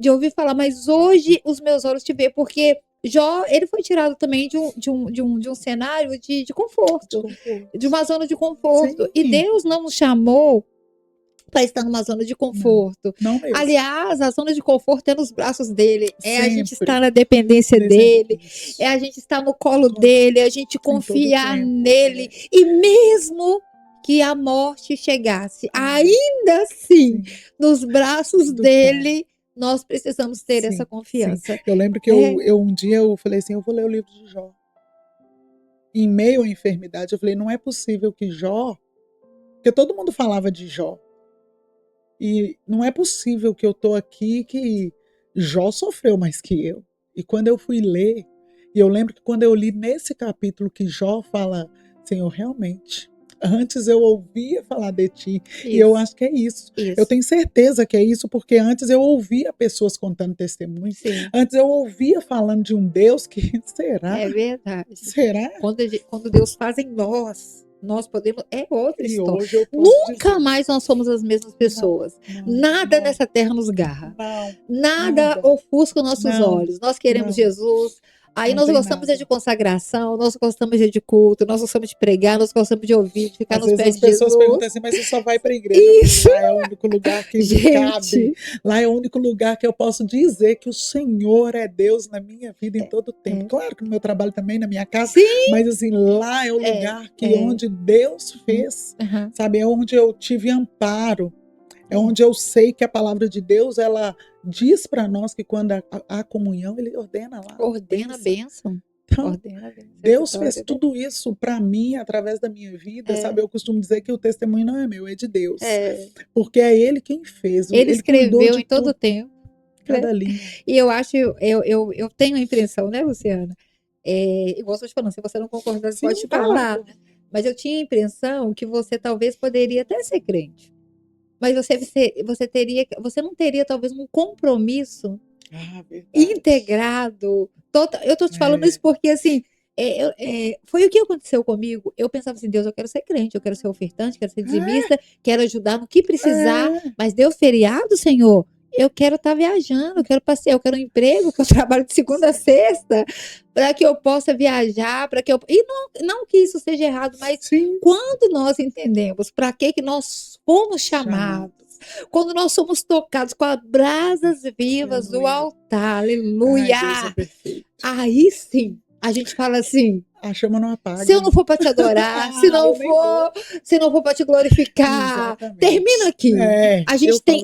ouvir falar, mas hoje os meus olhos te veem, porque Jó, ele foi tirado também de um cenário de conforto, de uma zona de conforto. Sim. E Deus não nos chamou para estar numa zona de conforto. Não mesmo. Aliás, a zona de conforto é nos braços dele. Sempre. A gente estar na dependência dele. É a gente estar no colo dele. A gente confiar nele. E mesmo que a morte chegasse, ainda assim, nos braços dele, nós precisamos ter essa confiança. Sim. Eu lembro que um dia eu falei assim, eu vou ler o livro de Jó. Em meio à enfermidade, eu falei, não é possível que Jó... Porque todo mundo falava de Jó. E não é possível que eu tô aqui que Jó sofreu mais que eu. E quando eu fui ler, e eu lembro que quando eu li nesse capítulo que Jó fala, Senhor, realmente... Antes eu ouvia falar de ti, isso. E eu acho que é isso. Eu tenho certeza que é isso, porque antes eu ouvia pessoas contando testemunhos. Sim. Antes eu ouvia falando de um Deus que, será? É verdade. Será? Quando Deus faz em nós podemos, é outra história. Nunca mais nós somos as mesmas pessoas. Nada nessa terra nos garra. Nada ofusca os nossos olhos. Nós queremos Jesus. Aí nós gostamos de consagração, nós gostamos de culto, nós gostamos de pregar, nós gostamos de ouvir, de ficar nos pés de Jesus. As pessoas perguntam assim, mas você só vai para a igreja? Isso. Lá é o único lugar que me cabe. Lá é o único lugar que eu posso dizer que o Senhor é Deus na minha vida em todo o tempo. Claro que no meu trabalho também, na minha casa. Sim. Mas assim, lá é o lugar onde Deus fez, sabe? É onde eu tive amparo. É onde eu sei que a palavra de Deus, ela diz para nós que quando há comunhão, ele ordena lá. Ordena a bênção. Então, Deus fez tudo isso para mim, através da minha vida, sabe? Eu costumo dizer que o testemunho não é meu, é de Deus. Porque é Ele quem fez. Ele escreveu em todo o tempo. Cada linha. E eu acho, eu tenho a impressão, né, Luciana? Igual eu estou te falando, se você não concordar, você pode falar. Mas eu tinha a impressão que você talvez poderia até ser crente. Mas você não teria talvez um compromisso integrado. Eu estou te falando isso porque assim, foi o que aconteceu comigo. Eu pensava assim, Deus, eu quero ser crente, eu quero ser ofertante, quero ser dizimista, quero ajudar no que precisar, mas deu feriado, Senhor, eu quero estar viajando, eu quero passear, eu quero um emprego, que eu trabalho de segunda a sexta, para que eu possa viajar, para que eu... E não que isso seja errado, mas quando nós entendemos para que nós fomos chamados, quando nós somos tocados com as brasas vivas do altar, aleluia, aí sim, a gente fala assim, a chama não apaga. Se eu não for para te adorar, se não for para te glorificar, exatamente. Termina aqui.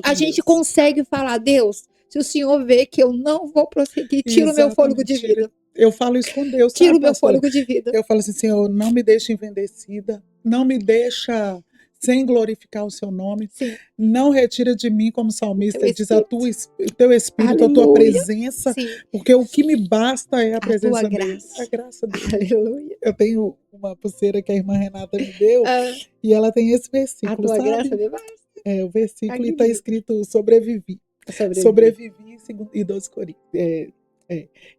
A gente consegue falar, Deus, se o Senhor vê que eu não vou prosseguir, tira o meu fôlego de vida. Eu falo isso com Deus. Tira o meu fôlego de vida. Eu falo assim, Senhor, não me deixa envelhecida, não me deixa sem glorificar o seu nome. Sim. Não retira de mim, como salmista diz, o teu Espírito, aleluia. A tua presença, sim. Porque o que me basta é a presença dele. A graça dele. Aleluia. Eu tenho uma pulseira que a irmã Renata me deu, e ela tem esse versículo, a tua sabe? Graça me basta. O versículo está escrito sobrevivi. Sobrevivi e 12 Coríntios.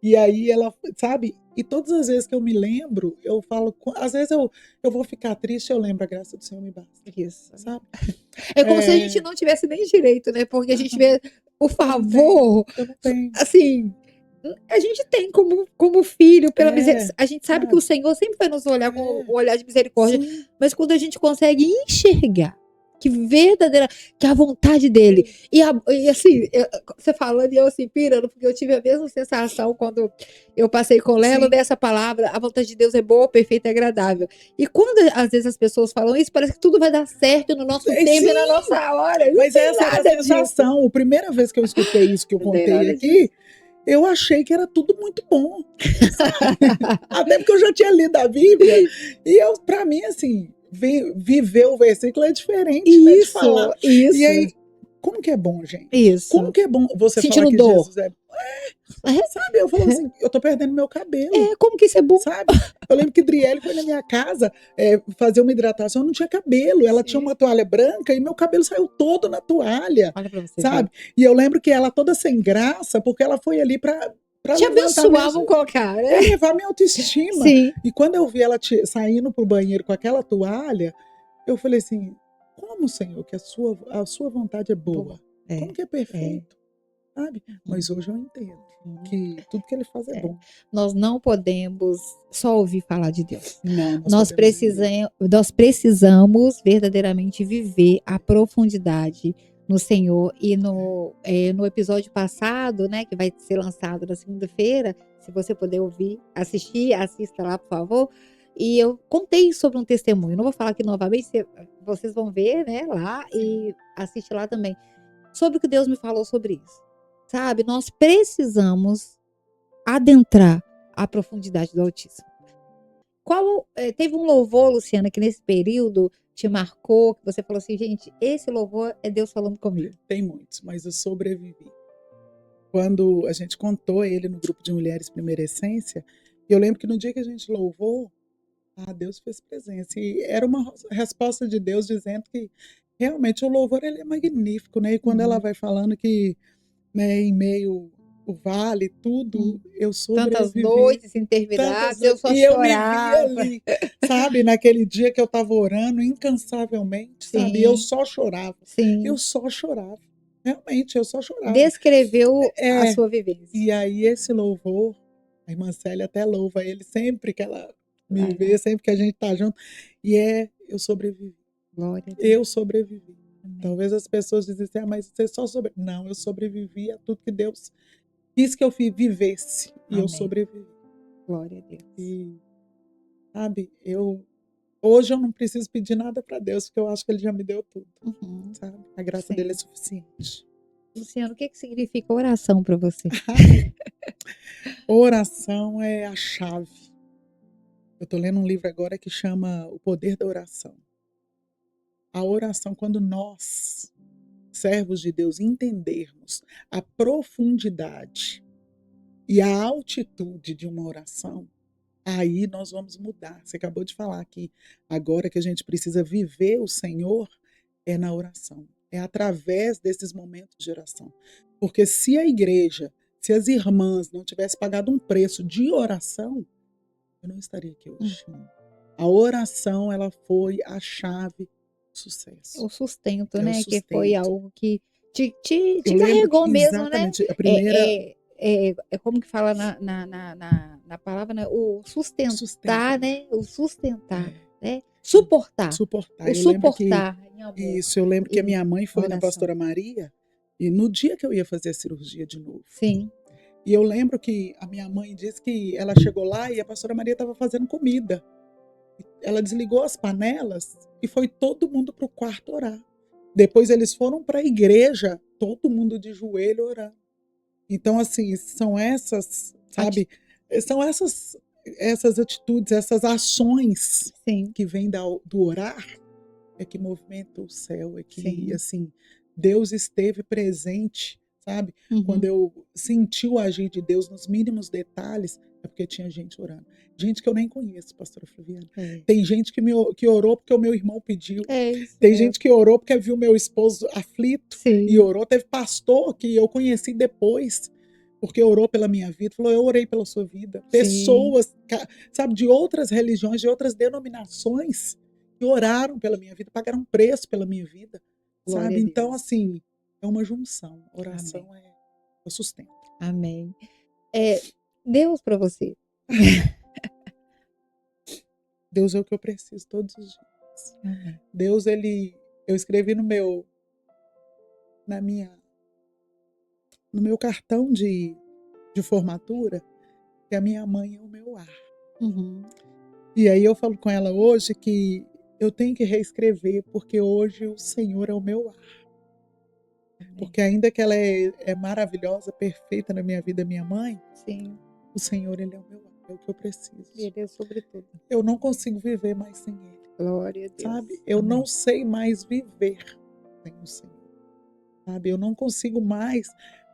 E aí ela, sabe, e todas as vezes que eu me lembro, eu falo, às vezes eu vou ficar triste, eu lembro, a graça do Senhor me basta. Isso. Sabe? É como se a gente não tivesse nem direito, né? Porque a gente vê o favor, eu não tenho. Assim, a gente tem como filho, pela misericórdia. A gente sabe que o Senhor sempre vai nos olhar com um olhar de misericórdia, sim. Mas quando a gente consegue enxergar que verdadeira, que a vontade dele. E assim, você falando e eu assim, pirando, porque eu tive a mesma sensação quando eu passei com o Lelo dessa palavra, a vontade de Deus é boa, perfeita e agradável. E quando às vezes as pessoas falam isso, parece que tudo vai dar certo no nosso tempo e na nossa hora. Mas essa era a sensação. A primeira vez que eu escutei isso que eu contei aqui, eu achei que era tudo muito bom. Até porque eu já tinha lido a Bíblia. E para mim, assim, viver o versículo é diferente, isso, né, de falar. Isso. E aí, como que é bom, gente? Isso. Como que é bom você falar que dor. Jesus sabe, eu falo assim, eu tô perdendo meu cabelo. Como que isso é bom? Sabe? Eu lembro que Driele foi na minha casa fazer uma hidratação, eu não tinha cabelo, ela tinha uma toalha branca e meu cabelo saiu todo na toalha. Olha pra você, sabe? E eu lembro que ela toda sem graça, porque ela foi ali pra te abençoar, vamos colocar, né? Elevar minha autoestima. Sim. E quando eu vi ela saindo pro banheiro com aquela toalha, eu falei assim, como, Senhor, que a sua vontade é boa? Como que é perfeito? Sabe? Mas hoje eu entendo que tudo que ele faz é bom. Nós não podemos só ouvir falar de Deus. Não, nós precisamos verdadeiramente viver a profundidade no Senhor. E no episódio passado, né, que vai ser lançado na segunda-feira, se você puder ouvir, assista lá, por favor. E eu contei sobre um testemunho. Não vou falar aqui novamente, vocês vão ver, né, lá e assiste lá também. Sobre o que Deus me falou sobre isso. Sabe, nós precisamos adentrar a profundidade do Altíssimo. Teve um louvor, Luciana, que nesse período te marcou, que você falou assim, gente, esse louvor é Deus falando comigo. Tem muitos, mas eu sobrevivi. Quando a gente contou ele no grupo de mulheres Primeira Essência, eu lembro que no dia que a gente louvou, Deus fez presença. E era uma resposta de Deus dizendo que realmente o louvor ele é magnífico, né? E quando ela vai falando que, né, em meio o vale, tudo, eu sobrevivi. Tantas noites intermináveis, eu só chorava. Eu me vi ali, sabe? Naquele dia que eu estava orando incansavelmente, sabe? Eu só chorava. Sim. Eu só chorava. Realmente, eu só chorava. Descreveu a sua vivência. E aí esse louvor, a irmã Célia até louva ele sempre que ela me vê, sempre que a gente tá junto. E eu sobrevivi. Glória a Deus. Eu sobrevivi. Amém. Talvez as pessoas dizem assim, mas você só sobreviveu. Não, eu sobrevivi a tudo que Deus quis que eu vivesse. E eu sobrevivi. Glória a Deus. E, sabe, hoje eu não preciso pedir nada para Deus, porque eu acho que Ele já me deu tudo. Sabe? A graça dele é suficiente. Luciano, o que significa oração para você? Oração é a chave. Eu estou lendo um livro agora que chama O Poder da Oração. A oração, quando nós, servos de Deus, entendermos a profundidade e a altitude de uma oração, aí nós vamos mudar. Você acabou de falar que agora que a gente precisa viver o Senhor é na oração. É através desses momentos de oração. Porque se a igreja, se as irmãs não tivessem pagado um preço de oração, eu não estaria aqui hoje. A oração, ela foi a chave do sucesso. O sustento, né? O sustento. Que foi algo que te carregou mesmo, exatamente, né? A primeira... É como que fala na palavra, né? O sustentar, né? O sustentar, né? Suportar. O suportar. Eu lembro que a minha mãe foi na Pastora Maria e no dia que eu ia fazer a cirurgia de novo. Sim. E eu lembro que a minha mãe disse que ela chegou lá e a Pastora Maria estava fazendo comida. Ela desligou as panelas e foi todo mundo para o quarto orar. Depois eles foram para a igreja, todo mundo de joelho orando. Então, assim, são essas, sabe? São essas atitudes, essas ações que vêm do orar, é que movimenta o céu, é que, assim, Deus esteve presente, sabe? Quando eu senti o agir de Deus nos mínimos detalhes, é porque tinha gente orando. Gente que eu nem conheço, pastora Flaviana. Tem gente que orou porque o meu irmão pediu. Tem gente que orou porque viu meu esposo aflito e orou. Teve pastor que eu conheci depois, porque orou pela minha vida. Falou, eu orei pela sua vida. Pessoas, sabe, de outras religiões, de outras denominações, que oraram pela minha vida, pagaram preço pela minha vida. Sabe? Então, assim, é uma junção. Oração é o sustento. Amém. Deus para você. Deus é o que eu preciso todos os dias. Deus, ele Eu escrevi no meu cartão de formatura que a minha mãe é o meu ar. E aí eu falo com ela hoje que eu tenho que reescrever, porque hoje o Senhor é o meu ar. Porque ainda que ela é maravilhosa, perfeita na minha vida, minha mãe, Sim. O Senhor, Ele é o meu ar, é o que eu preciso. E Ele é sobretudo. Eu não consigo viver mais sem Ele. Glória a Deus. Sabe? Eu não sei mais viver sem o Senhor. Sabe? Eu não consigo mais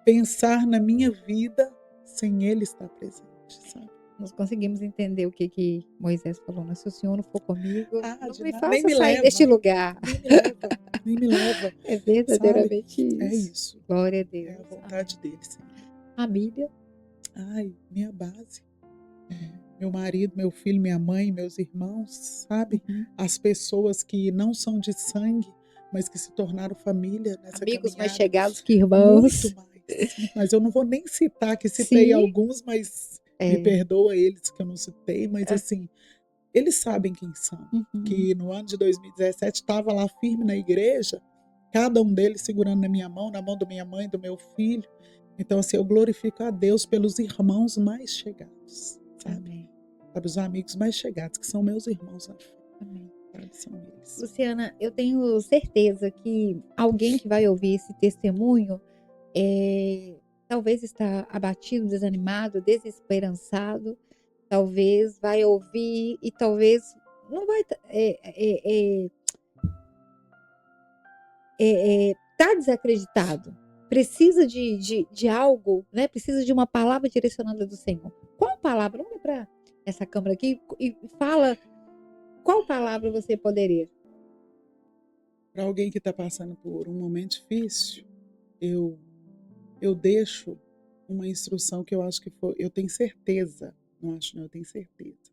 pensar na minha vida sem Ele estar presente, sabe? Nós conseguimos entender o que Moisés falou, né? Se o Senhor não for comigo, não me faça nem me sair leva, deste lugar. Nem me leva. É verdadeiramente sabe? isso. É isso. Glória a Deus. É a vontade dele, Senhor. Família. Ai, minha base. Meu marido, meu filho, minha mãe, meus irmãos, sabe? As pessoas que não são de sangue, mas que se tornaram família nessa Amigos caminhada. mais chegados que irmãos. Muito mais. Mas eu não vou nem citar, que citei alguns, mas me perdoa eles que eu não citei, mas assim, eles sabem quem são. Que no ano de 2017 estava lá firme na igreja, cada um deles segurando na minha mão, na mão da minha mãe, do meu filho. Então assim, eu glorifico a Deus pelos irmãos mais chegados, sabe? Amém. Sabe, os amigos mais chegados, que são meus irmãos na fé. Amém. São eles. Luciana, eu tenho certeza que alguém que vai ouvir esse testemunho talvez está abatido, desanimado, desesperançado, talvez vai ouvir e talvez não vai tá desacreditado, precisa de algo, né? Precisa de uma palavra direcionada do Senhor. Qual palavra? Olha para essa câmera aqui e fala qual palavra você poderia. Para alguém que está passando por um momento difícil, eu deixo uma instrução que eu acho que foi, eu tenho certeza, não acho não, eu tenho certeza,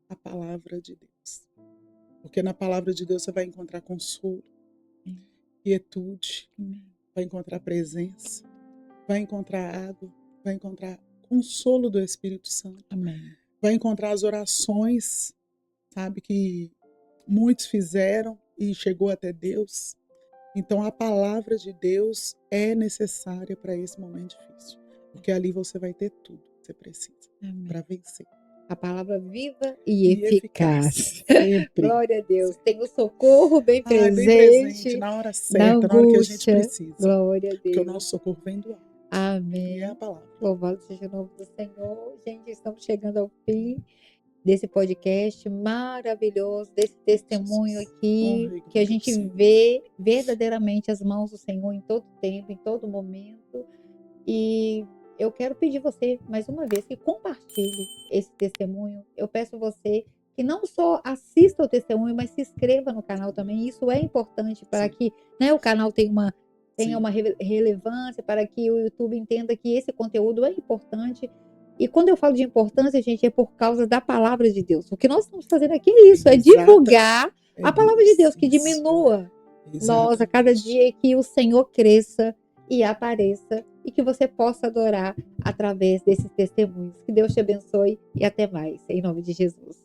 a palavra de Deus. Porque na palavra de Deus você vai encontrar consolo, quietude, vai encontrar presença, vai encontrar água, vai encontrar consolo do Espírito Santo. Amém. Vai encontrar as orações, sabe, que muitos fizeram e chegou até Deus. Então a palavra de Deus é necessária para esse momento difícil, porque ali você vai ter tudo que você precisa para vencer. A palavra viva e eficaz. Sempre. Glória a Deus. Tem o socorro bem presente. Bem presente, na hora certa, na hora que a gente precisa. Glória a Deus. Porque o nosso socorro vem do alto. Amém. E é a palavra. Louvado seja o nome do Senhor. Gente, estamos chegando ao fim desse podcast maravilhoso, desse testemunho aqui, que a gente vê verdadeiramente as mãos do Senhor em todo tempo, em todo momento. E eu quero pedir você, mais uma vez, que compartilhe esse testemunho. Eu peço você que não só assista o testemunho, mas se inscreva no canal também. Isso é importante para que, né, o canal tenha uma relevância, para que o YouTube entenda que esse conteúdo é importante. E quando eu falo de importância, gente, é por causa da palavra de Deus. O que nós estamos fazendo aqui é isso, é divulgar a palavra de Deus, que diminua nós a cada dia, que o Senhor cresça e apareça e que você possa adorar através desses testemunhos. Que Deus te abençoe e até mais, em nome de Jesus.